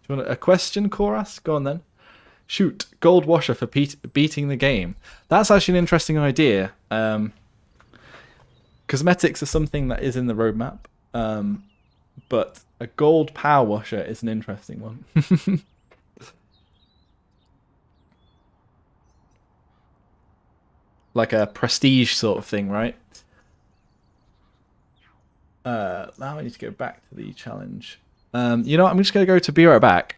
B: Do you want a question, Koras? Go on then. Shoot, gold washer for beating the game. That's actually an interesting idea. Cosmetics are something that is in the roadmap, but a gold power washer is an interesting one. Like a prestige sort of thing, right? Now I need to go back to the challenge. You know what? I'm just going to go to be right back.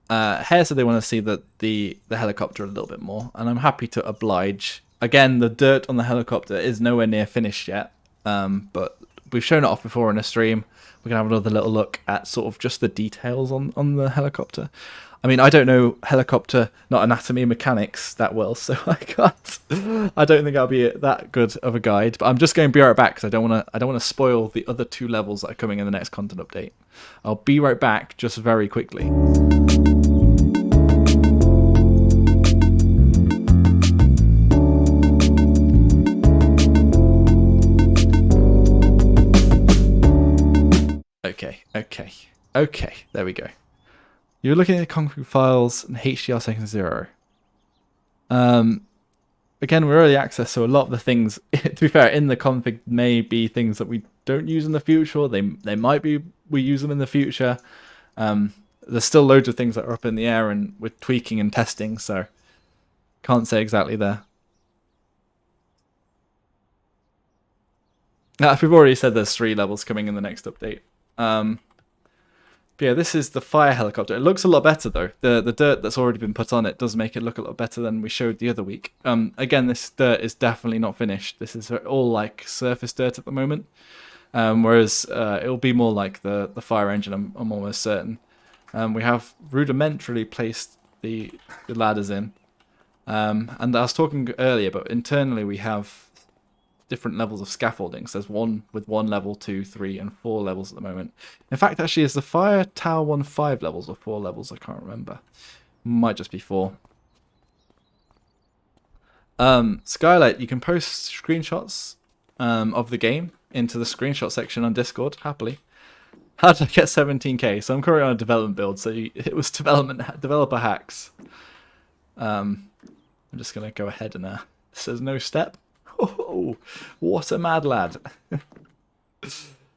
B: Hare said they want to see the helicopter a little bit more, and I'm happy to oblige. Again, the dirt on the helicopter is nowhere near finished yet, but we've shown it off before in a stream. We're going to have another little look at sort of just the details on the helicopter. I mean, I don't know helicopter, not anatomy and mechanics that well, so I don't think I'll be that good of a guide. But I'm just going to be right back because I don't want to spoil the other 2 levels that are coming in the next content update. I'll be right back just very quickly. Okay, there we go. You're looking at the config files and HDR settings 0. Again, we're early access, so a lot of the things, to be fair, in the config may be things that we don't use in the future. They might be we use them in the future. There's still loads of things that are up in the air and with tweaking and testing, so can't say exactly there. We've already said there's 3 levels coming in the next update. But yeah, this is the fire helicopter. It looks a lot better though. The dirt that's already been put on it does make it look a lot better than we showed the other week. Again, this dirt is definitely not finished. This is all like surface dirt at the moment. Whereas it'll be more like the fire engine, I'm almost certain. We have rudimentarily placed the ladders in. And I was talking earlier, but internally we have different levels of scaffolding. So there's one with 1 level, 2, 3, and 4 levels at the moment. In fact, actually, is the fire tower one 5 levels or 4 levels? I can't remember. Might just be 4. Skylight, you can post screenshots of the game into the screenshot section on Discord, happily. How did I get 17k? So I'm currently on a development build, so it was developer hacks. I'm just going to go ahead and it says no step. Oh, what a mad lad.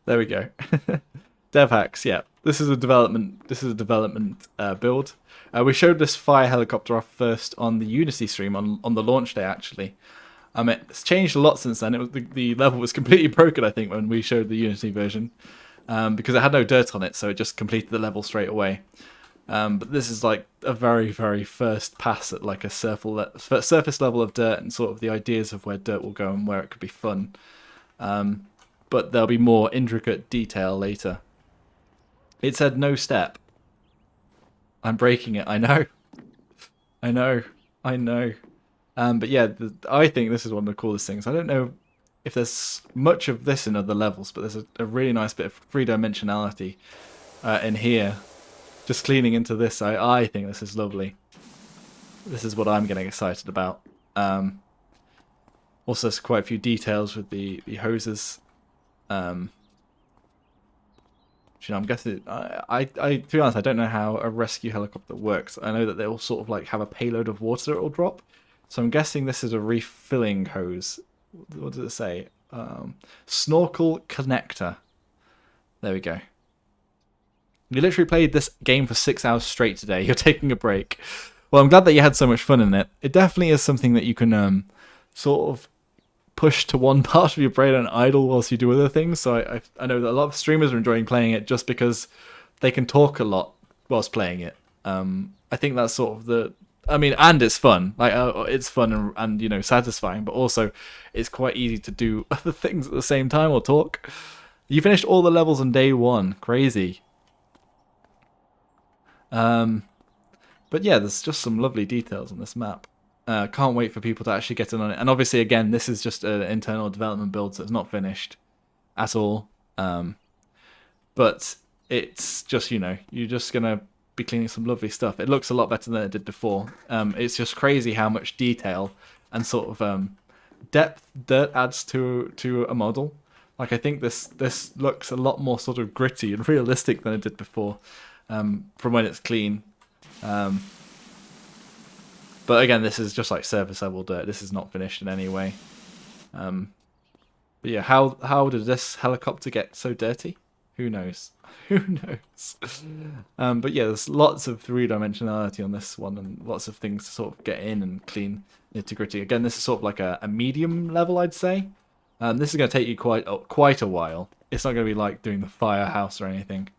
B: There we go. Dev hacks, yeah. This is a development build. We showed this fire helicopter off first on the Unity stream on the launch day, actually. It's changed a lot since then. The level was completely broken, I think, when we showed the Unity version. Because it had no dirt on it, so it just completed the level straight away. But this is like a very, very first pass at like a surface level of dirt and sort of the ideas of where dirt will go and where it could be fun. But there'll be more intricate detail later. It said no step. I'm breaking it. I know. I know. I know. But yeah, I think this is one of the coolest things. I don't know if there's much of this in other levels, but there's a really nice bit of three-dimensionality in here. Just cleaning into this, I think this is lovely. This is what I'm getting excited about. Also, there's quite a few details with the hoses. I'm guessing. To be honest, I don't know how a rescue helicopter works. I know that they all sort of like have a payload of water that will drop. So I'm guessing this is a refilling hose. What does it say? Snorkel connector. There we go. You literally played this game for 6 hours straight today. You're taking a break. Well, I'm glad that you had so much fun in it. It definitely is something that you can sort of push to one part of your brain and idle whilst you do other things. So I know that a lot of streamers are enjoying playing it just because they can talk a lot whilst playing it. I think that's sort of and it's fun. Like it's fun and satisfying, but also it's quite easy to do other things at the same time or talk. You finished all the levels on day 1. Crazy. But yeah, there's just some lovely details on this map. Can't wait for people to actually get in on it. And obviously, again, this is just an internal development build, so it's not finished at all. But it's just, you're just going to be cleaning some lovely stuff. It looks a lot better than it did before. It's just crazy how much detail and sort of depth dirt adds to a model. Like, I think this looks a lot more sort of gritty and realistic than it did before. From when it's clean. But again, this is just like surface level dirt. This is not finished in any way. But yeah, how did this helicopter get so dirty? Who knows? Who knows? But yeah, there's lots of three-dimensionality on this one and lots of things to sort of get in and clean nitty-gritty. Again, this is sort of like a medium level, I'd say. This is going to take you quite a while. It's not going to be like doing the firehouse or anything.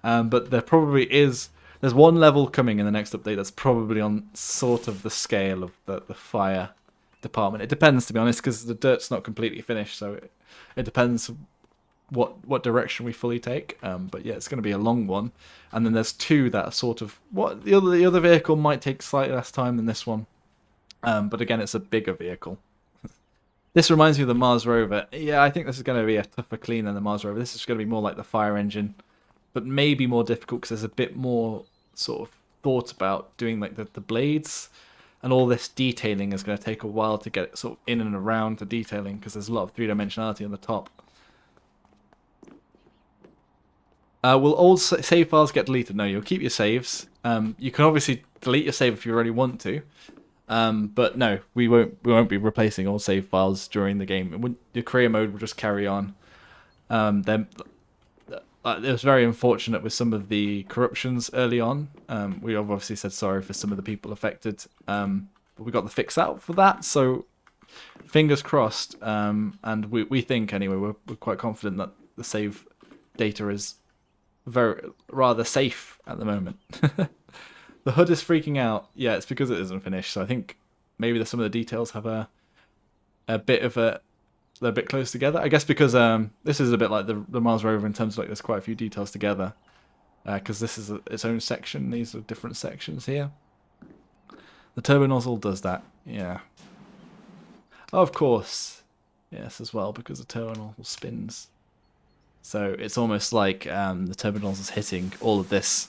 B: But there's one level coming in the next update that's probably on sort of the scale of the fire department. It depends, to be honest, because the dirt's not completely finished, so it depends what direction we fully take. But yeah, it's going to be a long one. And then there's 2 that are sort of the other vehicle might take slightly less time than this one. But again, it's a bigger vehicle. This reminds me of the Mars rover. Yeah, I think this is going to be a tougher clean than the Mars rover. This is going to be more like the fire engine, but maybe more difficult because there's a bit more sort of thought about doing like the blades, and all this detailing is going to take a while to get it sort of in and around the detailing because there's a lot of three-dimensionality on the top. Will old save files get deleted? No, you'll keep your saves. You can obviously delete your save if you really want to, but no, we won't be replacing old save files during the game. Your career mode will just carry on. Then. It was very unfortunate with some of the corruptions early on. We obviously said sorry for some of the people affected, but we got the fix out for that. So fingers crossed. And we think anyway, we're quite confident that the save data is rather safe at the moment. The hood is freaking out. Yeah, it's because it isn't finished. So I think maybe some of the details have a bit of they're a bit close together. I guess because this is a bit like the Mars rover in terms of like there's quite a few details together. Because this is its own section. These are different sections here. The turbo nozzle does that. Yeah. Oh, of course. Yes, as well, because the turbo nozzle spins. So it's almost like the turbo nozzle's hitting all of this.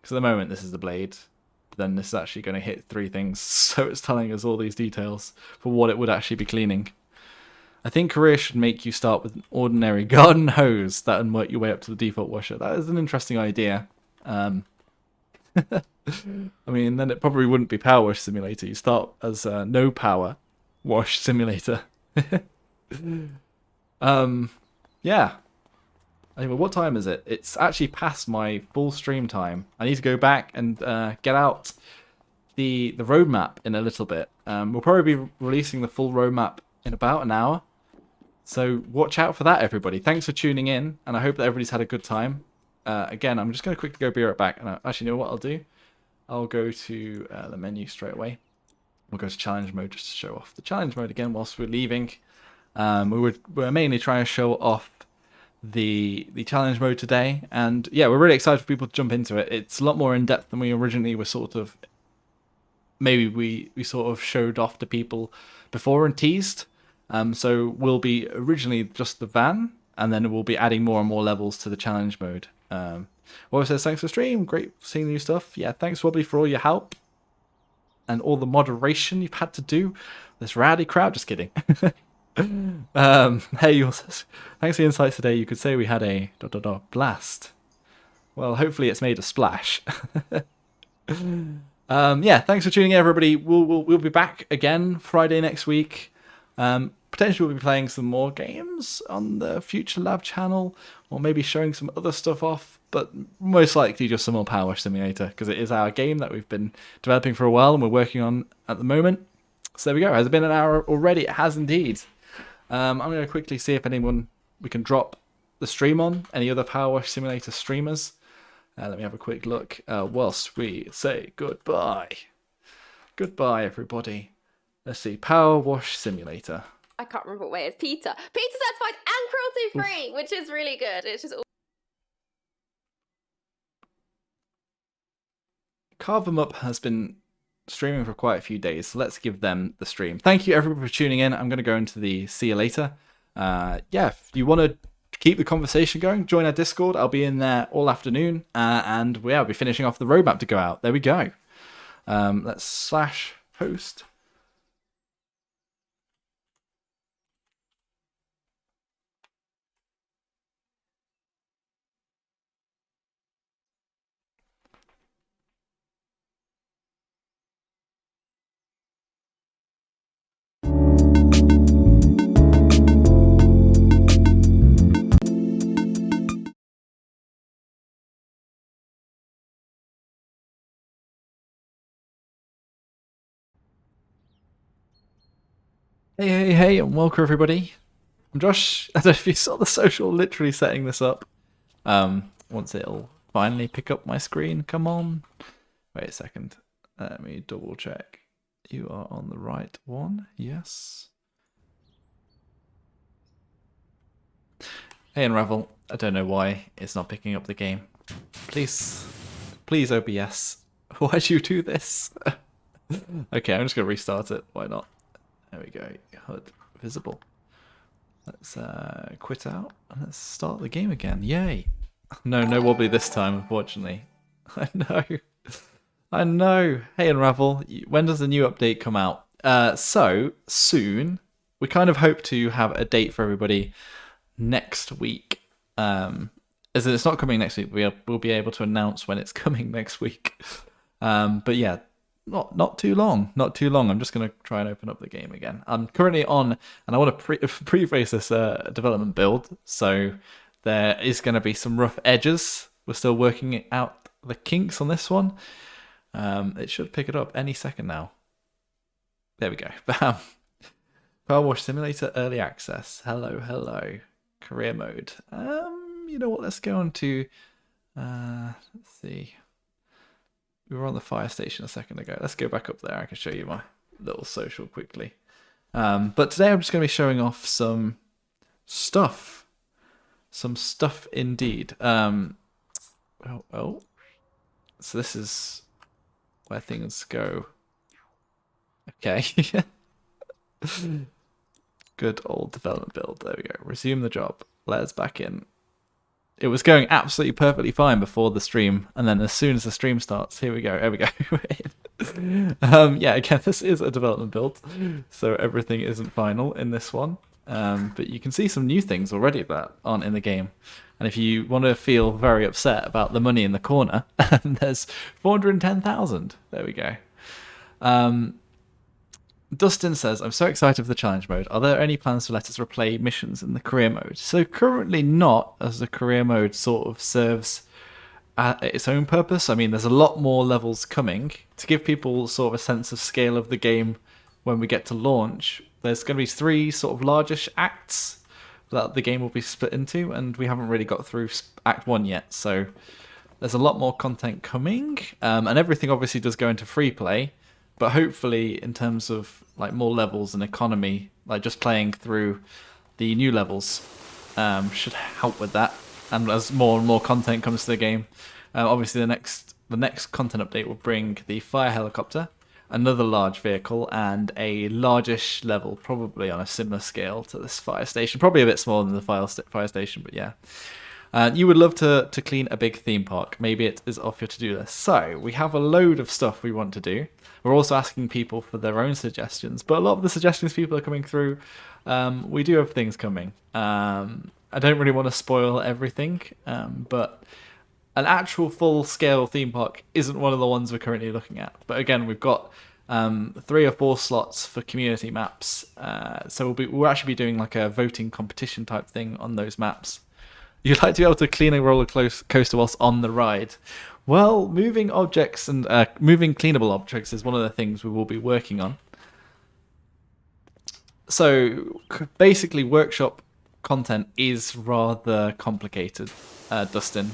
B: Because at the moment this is the blade. Then this is actually going to hit 3 things, so it's telling us all these details for what it would actually be cleaning. I think career should make you start with an ordinary garden hose that and work your way up to the default washer. That is an interesting idea. I mean, then it probably wouldn't be PowerWash Simulator. You start as no power wash simulator. Yeah. Anyway, what time is it? It's actually past my full stream time. I need to go back and get out the roadmap in a little bit. We'll probably be releasing the full roadmap in about an hour. So watch out for that, everybody. Thanks for tuning in, and I hope that everybody's had a good time. Again, I'm just going to quickly go be right back. And actually, you know what I'll do? I'll go to the menu straight away. We'll go to challenge mode just to show off the challenge mode again whilst we're leaving. We're mainly trying to show off the challenge mode today, and yeah, we're really excited for people to jump into it. It's a lot more in depth than we originally were sort of. Maybe we sort of showed off to people before and teased. So we'll be originally just the van, and then we'll be adding more and more levels to the challenge mode. What says, thanks for stream, great seeing new stuff. Yeah, thanks Robbie for all your help and all the moderation you've had to do. This rowdy crowd, just kidding. Hey, yours says, thanks for the insights today. You could say we had a blast. Well, hopefully it's made a splash. Yeah, thanks for tuning in, everybody. We'll be back again Friday next week. Potentially we'll be playing some more games on the FuturLab channel, or maybe showing some other stuff off, but most likely just some more PowerWash Simulator, because it is our game that we've been developing for a while and we're working on at the moment. So there we go. Has it been an hour already? It has indeed. I'm going to quickly see if we can drop the stream on, any other PowerWash Simulator streamers. Let me have a quick look whilst we say goodbye. Goodbye, everybody. Let's see, PowerWash Simulator.
C: I can't remember what way it's Peter. Peter certified and cruelty-free, which is really good. It's just...
B: Carve 'em Up has been streaming for quite a few days, so let's give them the stream. Thank you, everybody, for tuning in. I'm going to go into the see you later. Yeah, if you want to keep the conversation going, join our Discord. I'll be in there all afternoon, and yeah, I'll be finishing off the roadmap to go out. There we go. Let's /host. Hey, and welcome everybody. I'm Josh. I don't know if you saw the social literally setting this up. Once it'll finally pick up my screen. Come on. Wait a second. Let me double check. You are on the right one. Yes. Hey, Unravel. I don't know why it's not picking up the game. Please OBS. Why'd you do this? Okay, I'm just gonna restart it. Why not? There we go. HUD visible. Let's quit out and let's start the game again. Yay! No wobbly this time, unfortunately. I know. Hey, Unravel. When does the new update come out? So soon. We kind of hope to have a date for everybody next week. As in it's not coming next week. We'll be able to announce when it's coming next week. But yeah. Not too long. I'm just going to try and open up the game again. I'm currently on, and I want to preface this development build, so there is going to be some rough edges. We're still working out the kinks on this one. It should pick it up any second now. There we go. Bam. PowerWash Simulator Early Access. Hello. Career mode. You know what? Let's go on to... let's see... We were on the fire station a second ago. Let's go back up there. I can show you my little social quickly. But today I'm just going to be showing off some stuff. Some stuff indeed. So this is where things go. Okay. Good old development build. There we go. Resume the job. Let us back in. It was going absolutely perfectly fine before the stream, and then as soon as the stream starts, here we go. Yeah, again, this is a development build, so everything isn't final in this one. But you can see some new things already that aren't in the game. And if you want to feel very upset about the money in the corner, there's 410,000. There we go. Dustin says, I'm so excited for the challenge mode. Are there any plans to let us replay missions in the career mode? So currently not, as the career mode sort of serves its own purpose. I mean, there's a lot more levels coming. To give people sort of a sense of scale of the game when we get to launch, there's going to be 3 sort of largish acts. that the game will be split into, and we haven't really got through Act 1 yet, so there's a lot more content coming, and everything obviously does go into free play, but hopefully in terms of like more levels and economy, like just playing through the new levels should help with that, and as more and more content comes to the game, obviously the next content update will bring the fire helicopter, another large vehicle, and a largish level, probably on a similar scale to this fire station, probably a bit smaller than the fire station, but yeah. You would love to clean a big theme park. Maybe it is off your to-do list. So we have a load of stuff we want to do. We're also asking people for their own suggestions, but a lot of the suggestions people are coming through, we do have things coming. I don't really want to spoil everything, but an actual full-scale theme park isn't one of the ones we're currently looking at. But again, we've got 3 or 4 slots for community maps, so we'll actually be doing like a voting competition type thing on those maps. You'd like to be able to clean a roller coaster whilst on the ride. Well, moving objects and moving cleanable objects is one of the things we will be working on. So basically, workshop content is rather complicated, Dustin.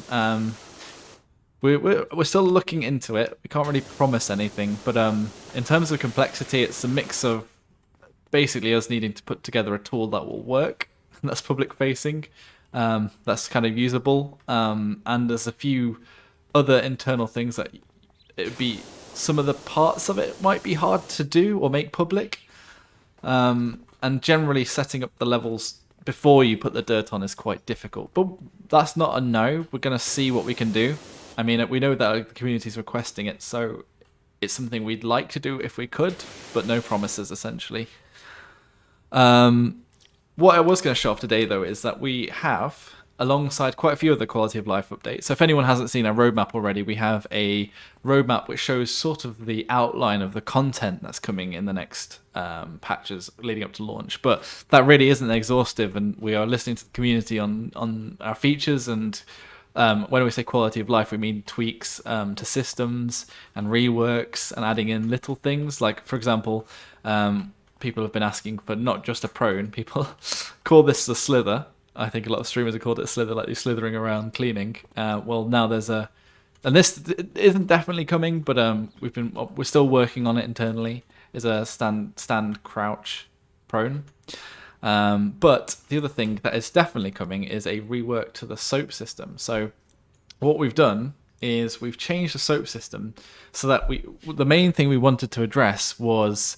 B: We're still looking into it. We can't really promise anything, but in terms of complexity, it's a mix of basically us needing to put together a tool that will work, that's public facing. That's kind of usable, and there's a few other internal things that it would be, some of the parts of it might be hard to do or make public, and generally setting up the levels before you put the dirt on is quite difficult, but that's not a no. We're going to see what we can do. I mean, we know that the community is requesting it, so it's something we'd like to do if we could, but no promises essentially. What I was going to show off today, though, is that we have, alongside quite a few other quality of life updates, so if anyone hasn't seen our roadmap already, we have a roadmap which shows sort of the outline of the content that's coming in the next patches leading up to launch. But that really isn't exhaustive, and we are listening to the community on our features, and when we say quality of life, we mean tweaks to systems and reworks and adding in little things, like, for example, people have been asking for not just a prone. People call this the slither. I think a lot of streamers have called it a slither, like you're slithering around cleaning. Well, now there's a, and this isn't definitely coming, but we're still working on it internally. Is a stand crouch prone. But the other thing that is definitely coming is a rework to the soap system. So what we've done is we've changed the soap system so that the main thing we wanted to address was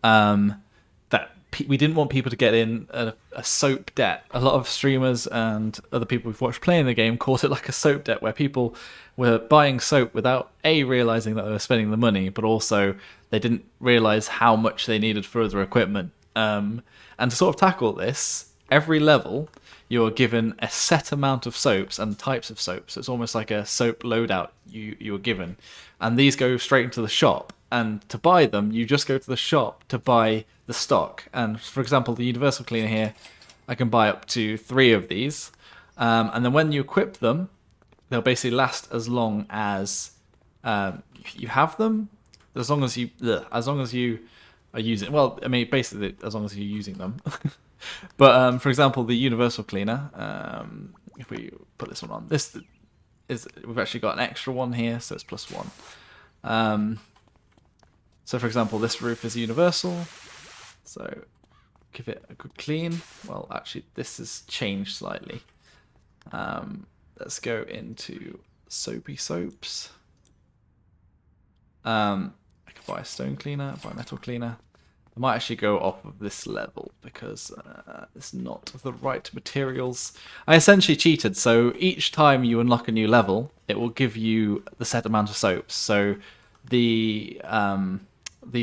B: that we didn't want people to get in a soap debt. A lot of streamers and other people we've watched playing the game caught it like a soap debt, where people were buying soap without realizing that they were spending the money, but also they didn't realize how much they needed for other equipment. And to sort of tackle this, every level you're given a set amount of soaps and types of soaps. It's almost like a soap loadout you were given, and these go straight into the shop. And to buy them, you just go to the shop to buy the stock. And for example, the universal cleaner here, I can buy up to 3 of these. And then when you equip them, they'll basically last as long as you have them. As long as you are using. Well, I mean, basically, as long as you're using them. But for example, the universal cleaner. If we put this one on, we've actually got an extra one here, so it's +1. So for example, this roof is universal, so give it a good clean. Well, actually, this has changed slightly. Let's go into soapy soaps. I could buy a stone cleaner, buy a metal cleaner. I might actually go off of this level because it's not the right materials. I essentially cheated, so each time you unlock a new level, it will give you the set amount of soaps. So the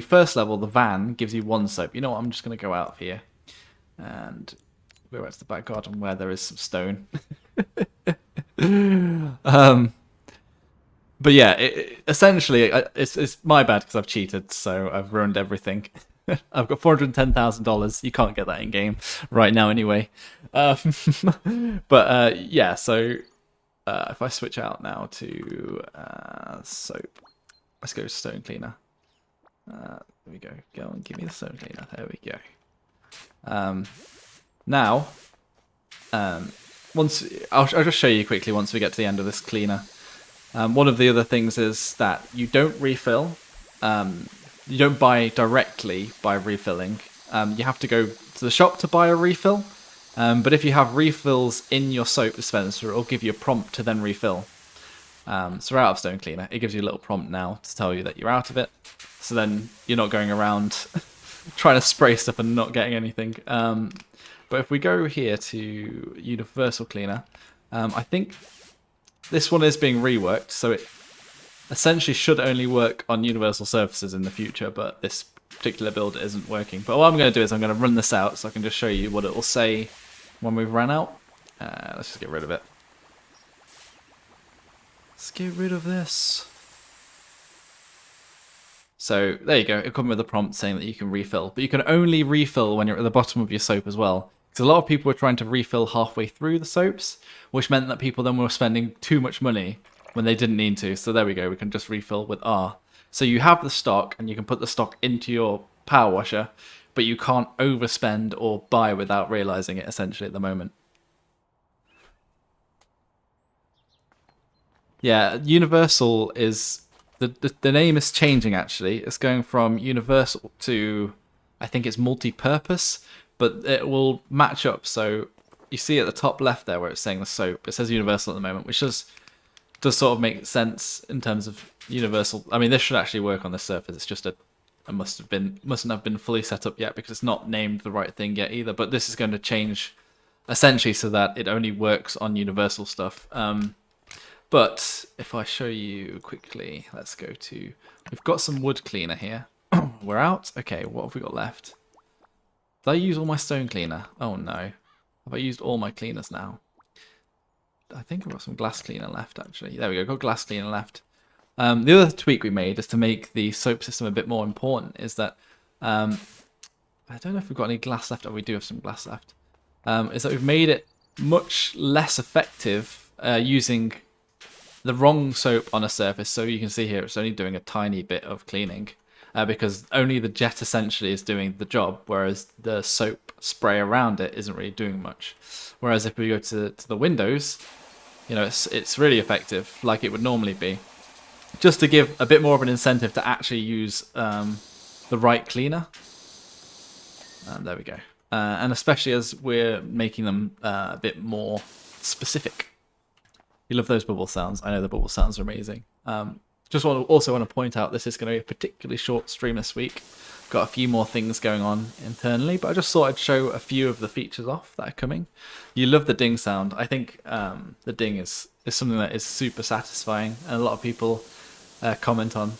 B: first level, the van, gives you 1 soap. You know what, I'm just going to go out of here and go back to the back garden where there is some stone. But yeah, essentially, it's my bad because I've cheated, so I've ruined everything. I've got $410,000. You can't get that in game right now, anyway. But yeah, so if I switch out now to soap, let's go stone cleaner. There we go. Go and give me the stone cleaner. There we go. Now, once I'll just show you quickly once we get to the end of this cleaner. One of the other things is that you don't refill. You don't buy directly by refilling. You have to go to the shop to buy a refill. But if you have refills in your soap dispenser, it'll give you a prompt to then refill. So we're out of stone cleaner. It gives you a little prompt now to tell you that you're out of it. So then you're not going around trying to spray stuff and not getting anything. But if we go here to universal cleaner, I think this one is being reworked. So it essentially should only work on universal surfaces in the future, but this particular build isn't working. But what I'm going to do is I'm going to run this out so I can just show you what it will say when we've run out. Let's just get rid of it. Let's get rid of this. So there you go. It comes with a prompt saying that you can refill, but you can only refill when you're at the bottom of your soap as well. Because a lot of people were trying to refill halfway through the soaps, which meant that people then were spending too much money when they didn't need to. So there we go. We can just refill with R. So you have the stock and you can put the stock into your power washer, but you can't overspend or buy without realizing it essentially at the moment. Yeah, universal is the name is changing actually. It's going from universal to I think it's multi-purpose, but it will match up. So you see at the top left there where it's saying the soap, it says universal at the moment, which does sort of make sense in terms of universal. I mean, this should actually work on the surface. It's just it mustn't have been fully set up yet because it's not named the right thing yet either. But this is going to change essentially so that it only works on universal stuff. But if I show you quickly, let's go to, we've got some wood cleaner here. We're out. Okay, what have we got left? Did I use all my stone cleaner? Oh no. Have I used all my cleaners now? I think I've got some glass cleaner left actually. There we go, got glass cleaner left. The other tweak we made is to make the soap system a bit more important is that, I don't know if we've got any glass left, or we do have some glass left, is that we've made it much less effective using the wrong soap on a surface. So you can see here it's only doing a tiny bit of cleaning because only the jet essentially is doing the job, whereas the soap spray around it isn't really doing much. Whereas if we go to the windows, you know, it's really effective like it would normally be. Just to give a bit more of an incentive to actually use the right cleaner. There we go. And especially as we're making them a bit more specific. You love those bubble sounds. I know the bubble sounds are amazing. Also want to point out this is going to be a particularly short stream this week. Got a few more things going on internally, but I just thought I'd show a few of the features off that are coming. You love the ding sound. I think the ding is something that is super satisfying, and a lot of people comment on.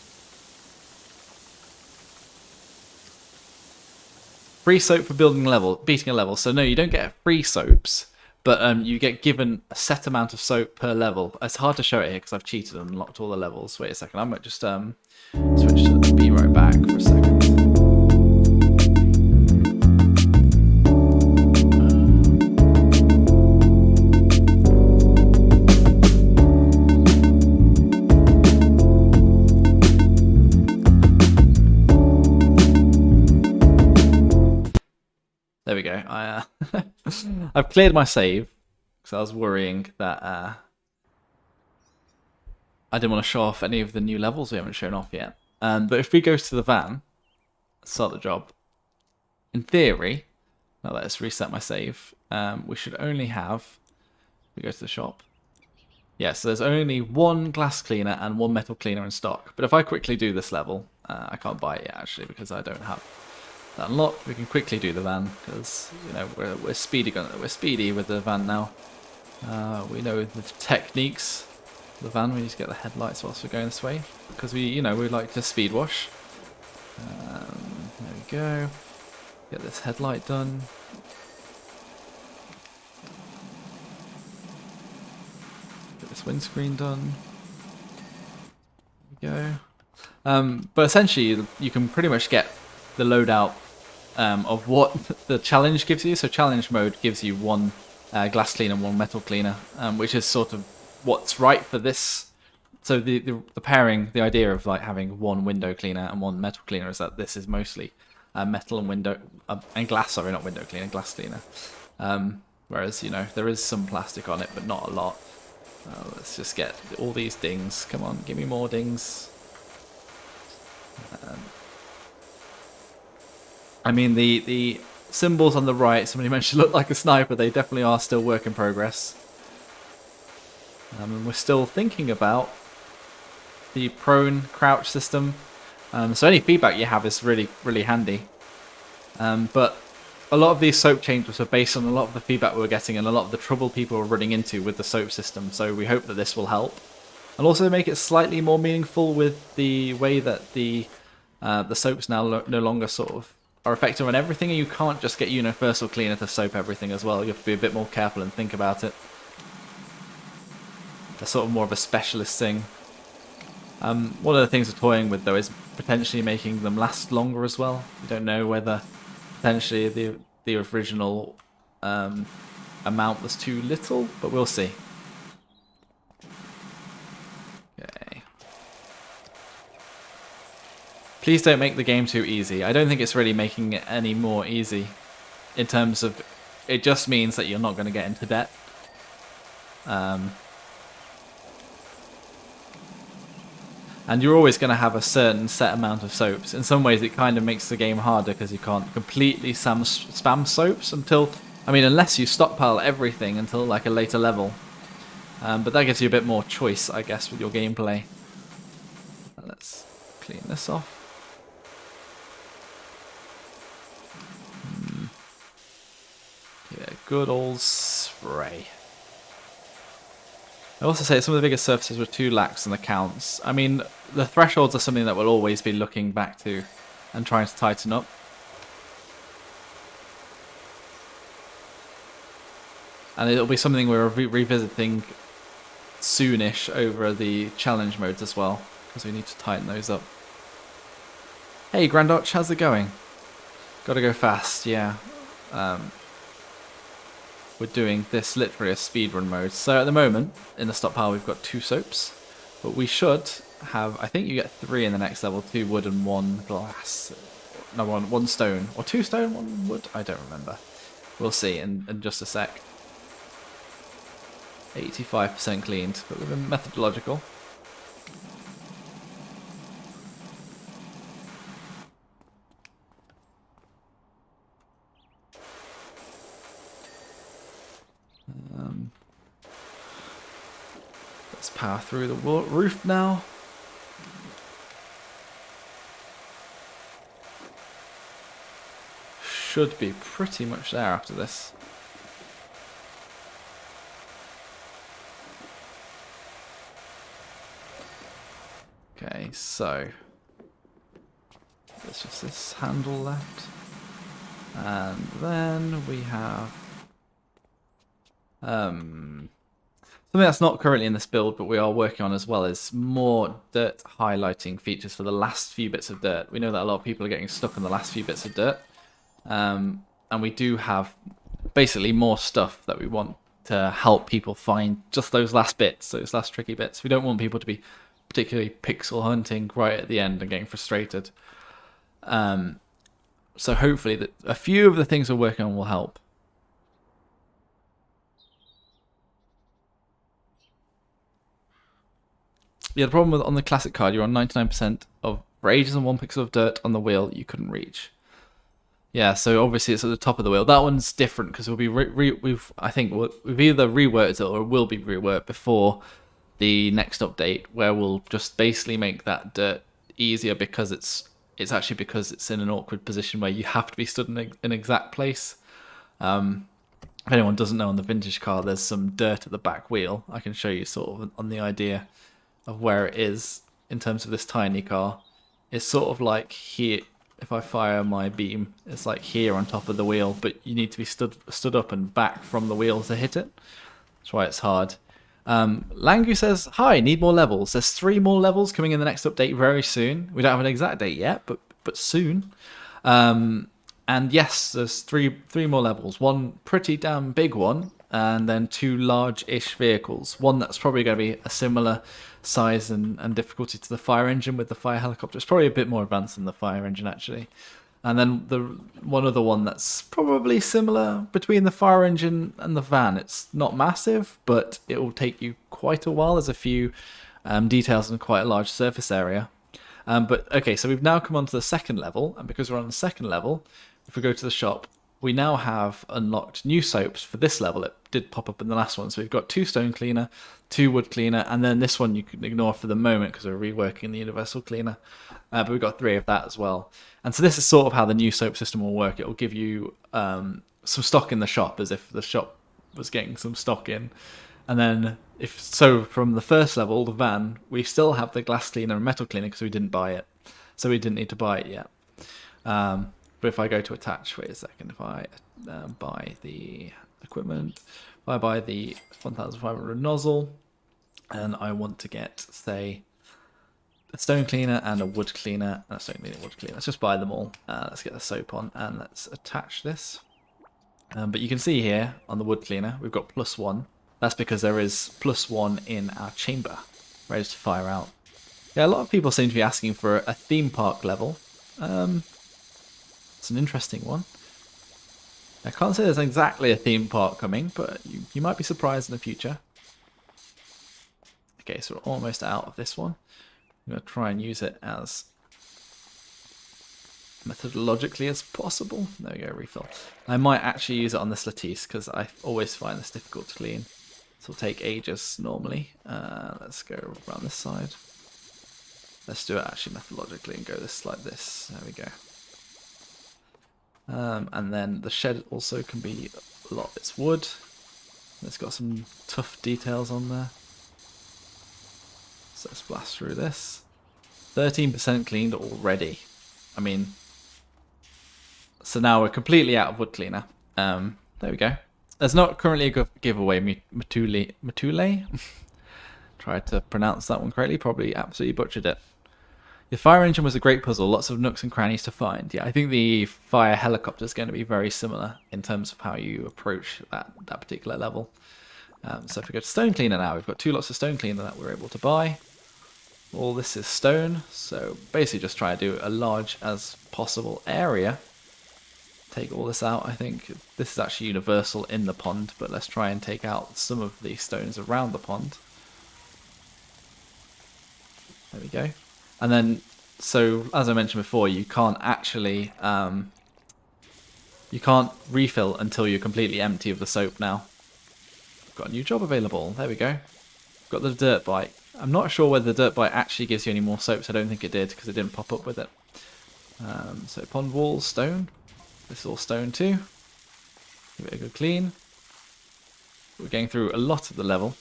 B: Free soap for beating a level. So no, you don't get free soaps, but you get given a set amount of soap per level. It's hard to show it here because I've cheated and unlocked all the levels. Wait a second, I might just switch to be right back for a second. There we go. I've cleared my save because I was worrying that I didn't want to show off any of the new levels we haven't shown off yet. But if we go to the van, start the job, in theory, now let's reset my save, we should only have, we go to the shop. Yeah, so there's only one glass cleaner and one metal cleaner in stock. But if I quickly do this level, I can't buy it yet actually because I don't have that unlocked. We can quickly do the van because you know we're speedy with the van now. We know the techniques of the van. We need to get the headlights whilst we're going this way because we like to speed wash. There we go. Get this headlight done. Get this windscreen done. There we go. But essentially, you can pretty much get the loadout of what the challenge gives you. So challenge mode gives you one glass cleaner and one metal cleaner, which is sort of what's right for this. So the pairing, the idea of like having one window cleaner and one metal cleaner is that this is mostly metal and window and glass. Sorry, not window cleaner, glass cleaner. Whereas, you know, there is some plastic on it, but not a lot. Let's just get all these dings. Come on, give me more dings. I mean, the symbols on the right, somebody mentioned look like a sniper. They definitely are still work in progress. And we're still thinking about the prone crouch system. So any feedback you have is really, really handy. But a lot of these soap changes are based on a lot of the feedback we were getting and a lot of the trouble people were running into with the soap system. So we hope that this will help. And also make it slightly more meaningful with the way that the soaps now no longer sort of are effective on everything. And you can't just get universal cleaner to soap everything as well. You have to be a bit more careful and think about it. That's sort of more of a specialist thing. One of the things we're toying with though is potentially making them last longer as well. We don't know whether potentially the original amount was too little, but we'll see. Okay. Please don't make the game too easy. I don't think it's really making it any more easy in terms of it just means that you're not going to get into debt. And you're always going to have a certain set amount of soaps. In some ways, it kind of makes the game harder because you can't completely spam soaps until, I mean, unless you stockpile everything until like a later level. But that gives you a bit more choice, I guess, with your gameplay. Let's clean this off. Yeah, good old spray. I also say some of the bigger surfaces were too lax in the counts. I mean, the thresholds are something that we'll always be looking back to and trying to tighten up. And it'll be something we're revisiting soonish over the challenge modes as well, because we need to tighten those up. Hey Grandotch, how's it going? Gotta go fast, yeah. We're doing this literally a speedrun mode. So at the moment, in the stockpile, we've got 2 soaps. But we should have, I think you get 3 in the next level, 2 wood and 1 glass. No, one stone. Or 2 stone, 1 wood? I don't remember. We'll see in just a sec. 85% cleaned, but we've been methodological. Let's power through the roof now. Should be pretty much there after this. Okay, so there's just this handle left. And then we have something that's not currently in this build, but we are working on as well, is more dirt highlighting features for the last few bits of dirt. We know that a lot of people are getting stuck in the last few bits of dirt. And we do have basically more stuff that we want to help people find just those last bits, those last tricky bits. We don't want people to be particularly pixel hunting right at the end and getting frustrated. So hopefully a few of the things we're working on will help. Yeah, the problem with on the classic card, you're on 99% of for ages and 1 pixel of dirt on the wheel you couldn't reach. Yeah, so obviously it's at the top of the wheel. That one's different because we'll be we've either reworked it or will be reworked before the next update, where we'll just basically make that dirt easier because it's actually because it's in an awkward position where you have to be stood in an exact place. If anyone doesn't know, on the vintage car there's some dirt at the back wheel. I can show you sort of on the idea of where it is in terms of this tiny car. It's sort of like here. If I fire my beam, it's like here on top of the wheel, but you need to be stood up and back from the wheel to hit it. That's why it's hard. Langu says, hi, need more levels. There's 3 more levels coming in the next update very soon. We don't have an exact date yet, but soon. And yes, there's three more levels. 1 pretty damn big one, and then 2 large-ish vehicles. One that's probably going to be a similar size and difficulty to the fire engine with the fire helicopter. It's probably a bit more advanced than the fire engine, actually. And then the one other one that's probably similar between the fire engine and the van. It's not massive, but it will take you quite a while. There's a few details in quite a large surface area. But okay, so we've now come on to the second level, and because we're on the second level, if we go to the shop, we now have unlocked new soaps for this level. It did pop up in the last one. So we've got 2 stone cleaner, 2 wood cleaner, and then this one you can ignore for the moment because we're reworking the universal cleaner. But we've got 3 of that as well. And so this is sort of how the new soap system will work. It will give you some stock in the shop, as if the shop was getting some stock in. And then if so, from the first level, the van, we still have the glass cleaner and metal cleaner because we didn't buy it. So we didn't need to buy it yet. But if I go to attach, wait a second, if I buy the equipment, if I buy the 1500 nozzle, and I want to get, say, a stone cleaner and a wood cleaner, and a stone cleaner and wood cleaner, let's just buy them all. Let's get the soap on, and let's attach this. But you can see here, on the wood cleaner, we've got +1. That's because there is +1 in our chamber, ready to fire out. Yeah, a lot of people seem to be asking for a theme park level. It's an interesting one. I can't say there's exactly a theme park coming, but you might be surprised in the future. Okay, so we're almost out of this one. I'm going to try and use it as methodologically as possible. There we go, refill. I might actually use it on this lattice because I always find this difficult to clean. This will take ages normally. Let's go around this side. Let's do it actually methodologically and go this like this. There we go. And then the shed also can be a lot. It's wood. It's got some tough details on there. So let's blast through this. 13% cleaned already. I mean, so now we're completely out of wood cleaner. There we go. There's not currently a giveaway. Matule? Tried to pronounce that one correctly. Probably absolutely butchered it. The fire engine was a great puzzle, lots of nooks and crannies to find. Yeah, I think the fire helicopter is going to be very similar in terms of how you approach that particular level. So if we go to stone cleaner now, we've got 2 lots of stone cleaner that we're able to buy. All this is stone, so basically just try to do a large as possible area. Take all this out, I think. This is actually universal in the pond, but let's try and take out some of the stones around the pond. There we go. And then, so as I mentioned before, you can't actually, you can't refill until you're completely empty of the soap now. Got a new job available. There we go. Got the dirt bike. I'm not sure whether the dirt bike actually gives you any more soaps. I don't think it did because it didn't pop up with it. So pond walls, stone. This is all stone too. Give it a good clean. We're going through a lot of the level.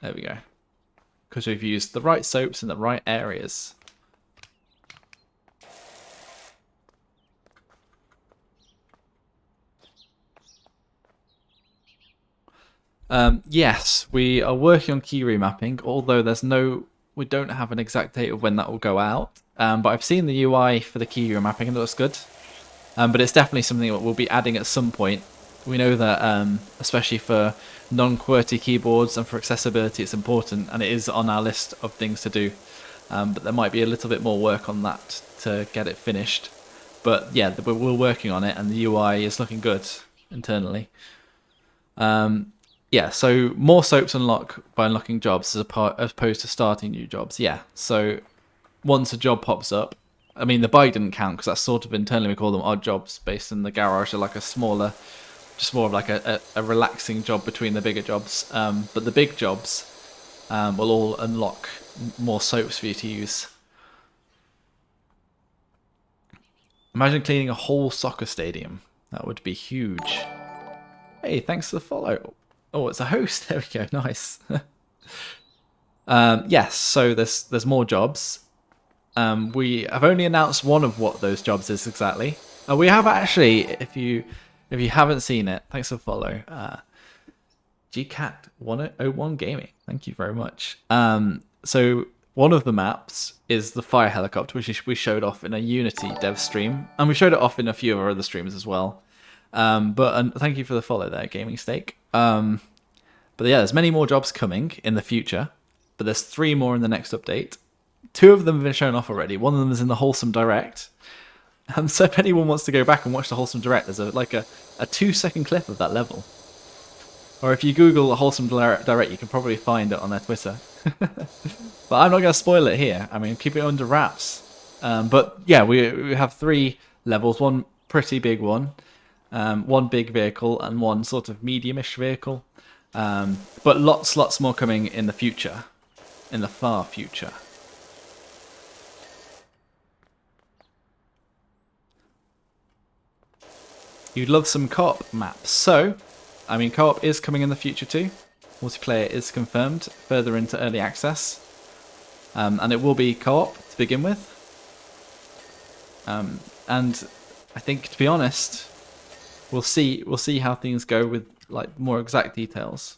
B: There we go. Because we've used the right soaps in the right areas. Yes, we are working on key remapping, although we don't have an exact date of when that will go out. But I've seen the UI for the key remapping and it looks good. But it's definitely something that we'll be adding at some point. We know that, especially for non-QWERTY keyboards and for accessibility, it's important, and it is on our list of things to do. But there might be a little bit more work on that to get it finished. But yeah, we're working on it, and the UI is looking good internally. Yeah, so more soaps unlock by unlocking jobs as opposed to starting new jobs. Yeah, so once a job pops up, I mean, the bike didn't count because that's sort of internally we call them odd jobs based in the garage. They're like a smaller, just more of like a relaxing job between the bigger jobs. But the big jobs will all unlock more soaps for you to use. Imagine cleaning a whole soccer stadium. That would be huge. Hey, thanks for the follow. Oh, it's a host. There we go. Nice. Yes, so there's more jobs. We have only announced one of what those jobs is exactly. We have actually, if you haven't seen it, thanks for the follow. GCat101 Gaming. Thank you very much. So one of the maps is the fire helicopter, which we showed off in a Unity dev stream, and we showed it off in a few of our other streams as well. But thank you for the follow there, Gaming Steak. But yeah, there's many more jobs coming in the future, but there's 3 more in the next update. 2 of them have been shown off already. One of them is in the Wholesome Direct. So if anyone wants to go back and watch the Wholesome Direct, there's a 2-second clip of that level. Or if you Google the Wholesome Direct, you can probably find it on their Twitter. But I'm not going to spoil it here. I mean, keep it under wraps. But yeah, we have 3 levels. One pretty big one, one big vehicle, and one sort of medium-ish vehicle. But lots more coming in the future. In the far future. You'd love some co-op maps. So, I mean, co-op is coming in the future too. Multiplayer is confirmed further into early access. And it will be co-op to begin with. And I think, to be honest, we'll see how things go with like more exact details.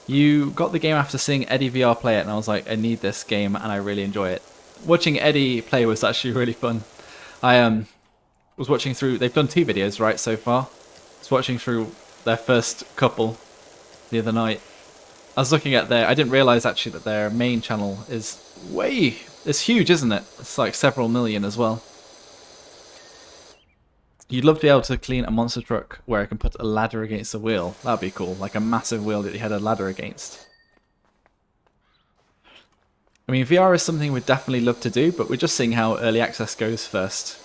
B: You got the game after seeing Eddie VR play it, and I was like, I need this game, and I really enjoy it. Watching Eddie play was actually really fun. I was watching through. They've done 2 videos right so far. I was watching through their first couple the other night. I was looking at I didn't realize actually that their main channel is it's huge, isn't it? It's like several million as well. You'd love to be able to clean a monster truck where I can put a ladder against a wheel. That'd be cool, like a massive wheel that you had a ladder against. I mean, VR is something we'd definitely love to do, but we're just seeing how early access goes first.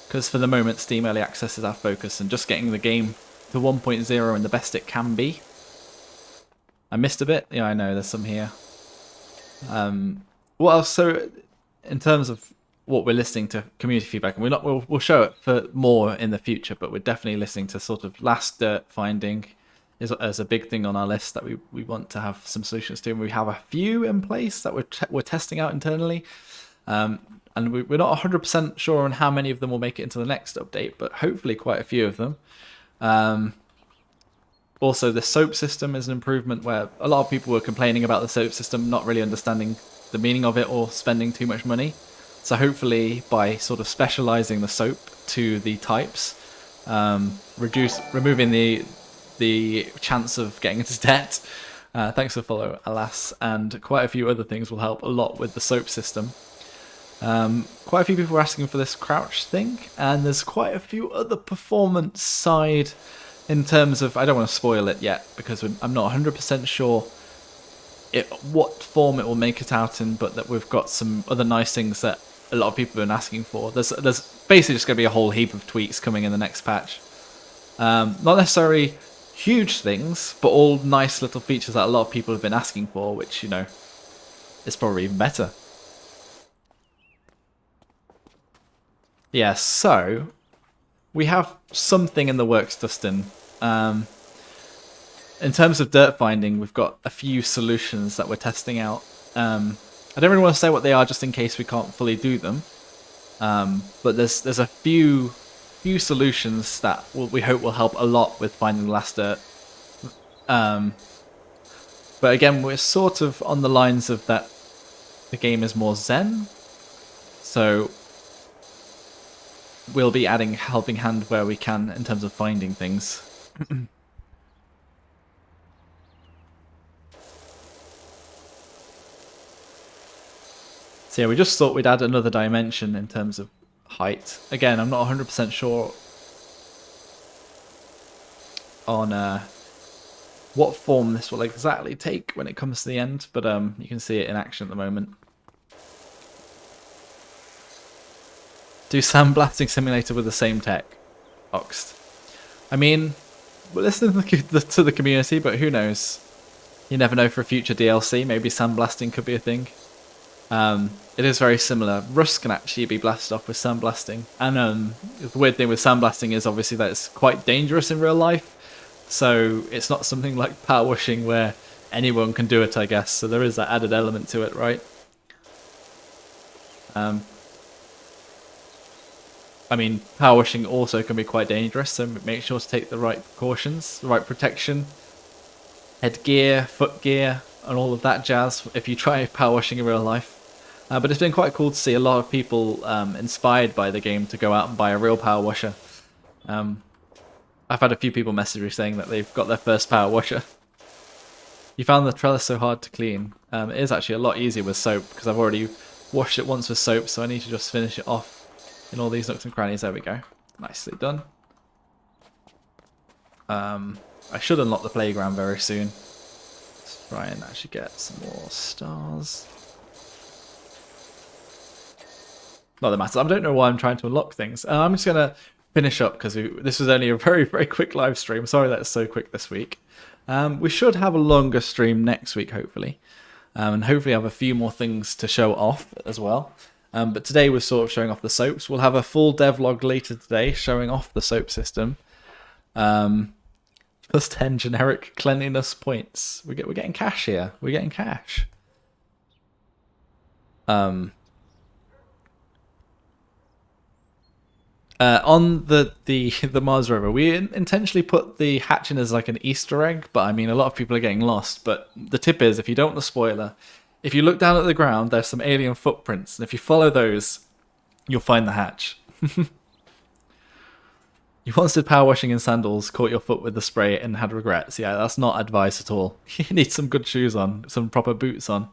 B: Because for the moment, Steam Early Access is our focus, and just getting the game to 1.0 and the best it can be. I missed a bit. Yeah, I know, there's some here. What else? So, in terms of what we're listening to community feedback, and we'll show it for more in the future, but we're definitely listening to sort of last dirt finding as a big thing on our list that we want to have some solutions to, and we have a few in place that we're testing out internally. And we're not 100% sure on how many of them will make it into the next update, but hopefully quite a few of them. Also, the soap system is an improvement where a lot of people were complaining about the soap system, not really understanding the meaning of it or spending too much money. So hopefully by sort of specializing the soap to the types, removing the chance of getting into debt. Thanks for the follow, Alas. And quite a few other things will help a lot with the soap system. Quite a few people were asking for this crouch thing, and there's quite a few other performance side in terms of, I don't want to spoil it yet because I'm not 100% sure what form it will make it out in, but that we've got some other nice things that a lot of people have been asking for. There's basically just going to be a whole heap of tweaks coming in the next patch. Not necessarily huge things, but all nice little features that a lot of people have been asking for, which, you know, is probably even better. Yeah, so we have something in the works, Dustin. In terms of dirt finding, we've got a few solutions that we're testing out. I don't really want to say what they are just in case we can't fully do them. But there's a few solutions that we hope will help a lot with finding the last dirt. But again, we're sort of on the lines of that the game is more zen. So we'll be adding helping hand where we can in terms of finding things. So yeah, we just thought we'd add another dimension in terms of height. Again, I'm not 100% sure on what form this will exactly take when it comes to the end, but you can see it in action at the moment. Do sandblasting simulator with the same tech. Oxed. I mean, we're listening to the community, but who knows? You never know for a future DLC. Maybe sandblasting could be a thing. It is very similar. Rust can actually be blasted off with sandblasting. And the weird thing with sandblasting is obviously that it's quite dangerous in real life. So it's not something like powerwashing where anyone can do it, I guess. So there is that added element to it, right? I mean, powerwashing also can be quite dangerous, so make sure to take the right precautions, the right protection, headgear, footgear, and all of that jazz if you try powerwashing in real life. But it's been quite cool to see a lot of people inspired by the game to go out and buy a real power washer. I've had a few people message me saying that they've got their first power washer. You found the trellis so hard to clean. It is actually a lot easier with soap because I've already washed it once with soap, so I need to just finish it off in all these nooks and crannies. There we go. Nicely done. I should unlock the playground very soon. Let's try and actually get some more stars. Not that matters. I don't know why I'm trying to unlock things. I'm just going to finish up because this was only a very, very quick live stream. Sorry that it's so quick this week. We should have a longer stream next week, hopefully. And hopefully have a few more things to show off as well. But today we're sort of showing off the soaps. We'll have a full devlog later today showing off the soap system. Plus 10 generic cleanliness points. We're getting cash here. We're getting cash. On the Mars rover, we intentionally put the hatch in as like an Easter egg, but I mean a lot of people are getting lost. But the tip is, if you don't want the spoiler, if you look down at the ground, there's some alien footprints, and if you follow those, you'll find the hatch. You once did power washing in sandals, caught your foot with the spray, and had regrets. Yeah, that's not advice at all. You need some good shoes on, some proper boots on.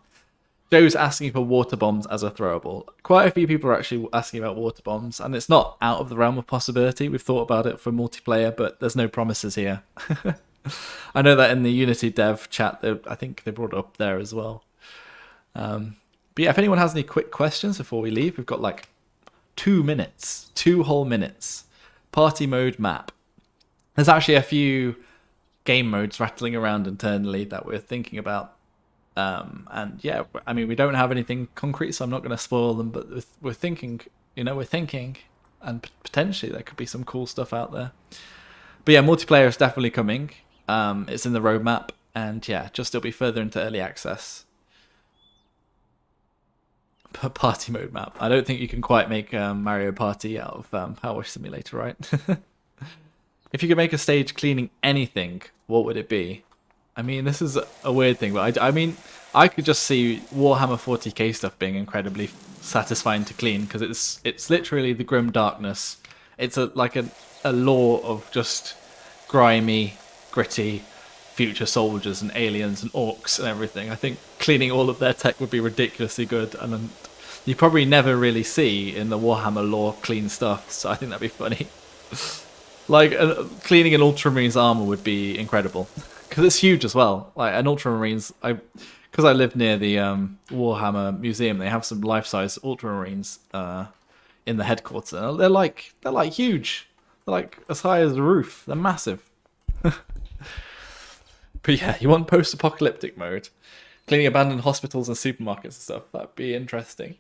B: Joe's asking for water bombs as a throwable. Quite a few people are actually asking about water bombs, and it's not out of the realm of possibility. We've thought about it for multiplayer, but there's no promises here. I know that in the Unity dev chat, I think they brought it up there as well. But yeah, if anyone has any quick questions before we leave, we've got like 2 minutes, 2 whole minutes. Party mode map. There's actually a few game modes rattling around internally that we're thinking about. And yeah, I mean, we don't have anything concrete, so I'm not going to spoil them, but we're thinking, and potentially there could be some cool stuff out there. But yeah, multiplayer is definitely coming. It's in the roadmap, and yeah, just it'll be further into early access. Party mode map. I don't think you can quite make Mario Party out of PowerWash Simulator, right? If you could make a stage cleaning anything, what would it be? I mean, this is a weird thing, but I mean, I could just see Warhammer 40k stuff being incredibly satisfying to clean because it's literally the grim darkness. It's like a lore of just grimy, gritty future soldiers and aliens and orcs and everything. I think cleaning all of their tech would be ridiculously good, and you probably never really see in the Warhammer lore clean stuff, so I think that'd be funny. Like, cleaning an Ultramarine's armor would be incredible, because it's huge as well. Like, an Ultramarine's, because I live near the Warhammer Museum, they have some life-size Ultramarines in the headquarters. They're like huge. They're like as high as the roof. They're massive. But yeah, you want post-apocalyptic mode. Cleaning abandoned hospitals and supermarkets and stuff. That'd be interesting.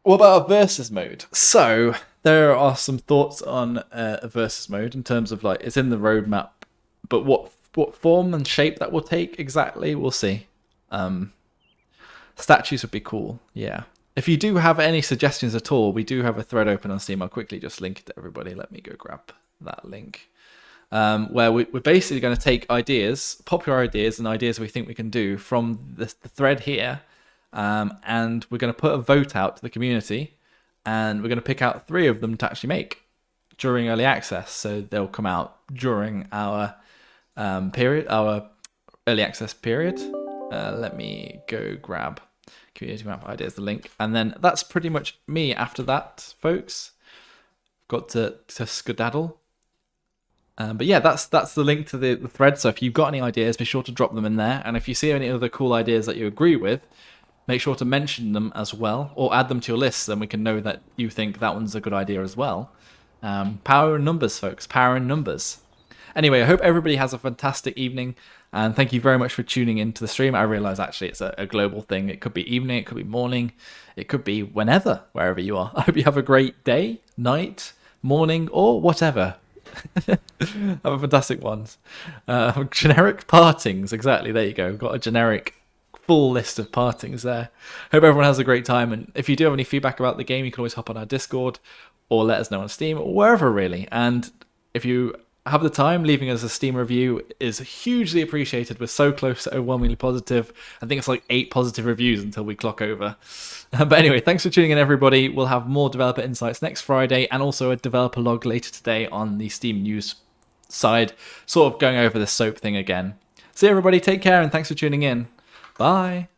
B: What about a versus mode? So, there are some thoughts on a versus mode in terms of, like, it's in the roadmap, but what form and shape that will take exactly, we'll see. Statues would be cool, yeah. If you do have any suggestions at all, we do have a thread open on Steam. I'll quickly just link it to everybody. Let me go grab that link. Where we're basically going to take ideas, popular ideas, and ideas we think we can do from the thread here, and we're going to put a vote out to the community, and we're going to pick out 3 of them to actually make during early access. So they'll come out during our our early access period. Let me go grab community map ideas, the link, and then that's pretty much me. After that, folks, got to skedaddle. But yeah, that's the link to the thread. So if you've got any ideas, be sure to drop them in there. And if you see any other cool ideas that you agree with, make sure to mention them as well, or add them to your list, then we can know that you think that one's a good idea as well. Power in numbers, folks. Power in numbers. Anyway, I hope everybody has a fantastic evening, and thank you very much for tuning into the stream. I realize actually it's a global thing. It could be evening, it could be morning, it could be whenever, wherever you are. I hope you have a great day, night, morning, or whatever. Have a fantastic ones. Generic partings, exactly. There you go. We've got a generic full list of partings there. Hope everyone has a great time, and if you do have any feedback about the game, you can always hop on our Discord or let us know on Steam or wherever really. And if you have the time, leaving us a Steam review is hugely appreciated. We're so close to overwhelmingly positive. I think it's like 8 positive reviews until we clock over. But anyway, thanks for tuning in, everybody. We'll have more developer insights next Friday, and also a developer log later today on the Steam news side, sort of going over the soap thing again. So everybody, take care and thanks for tuning in. Bye.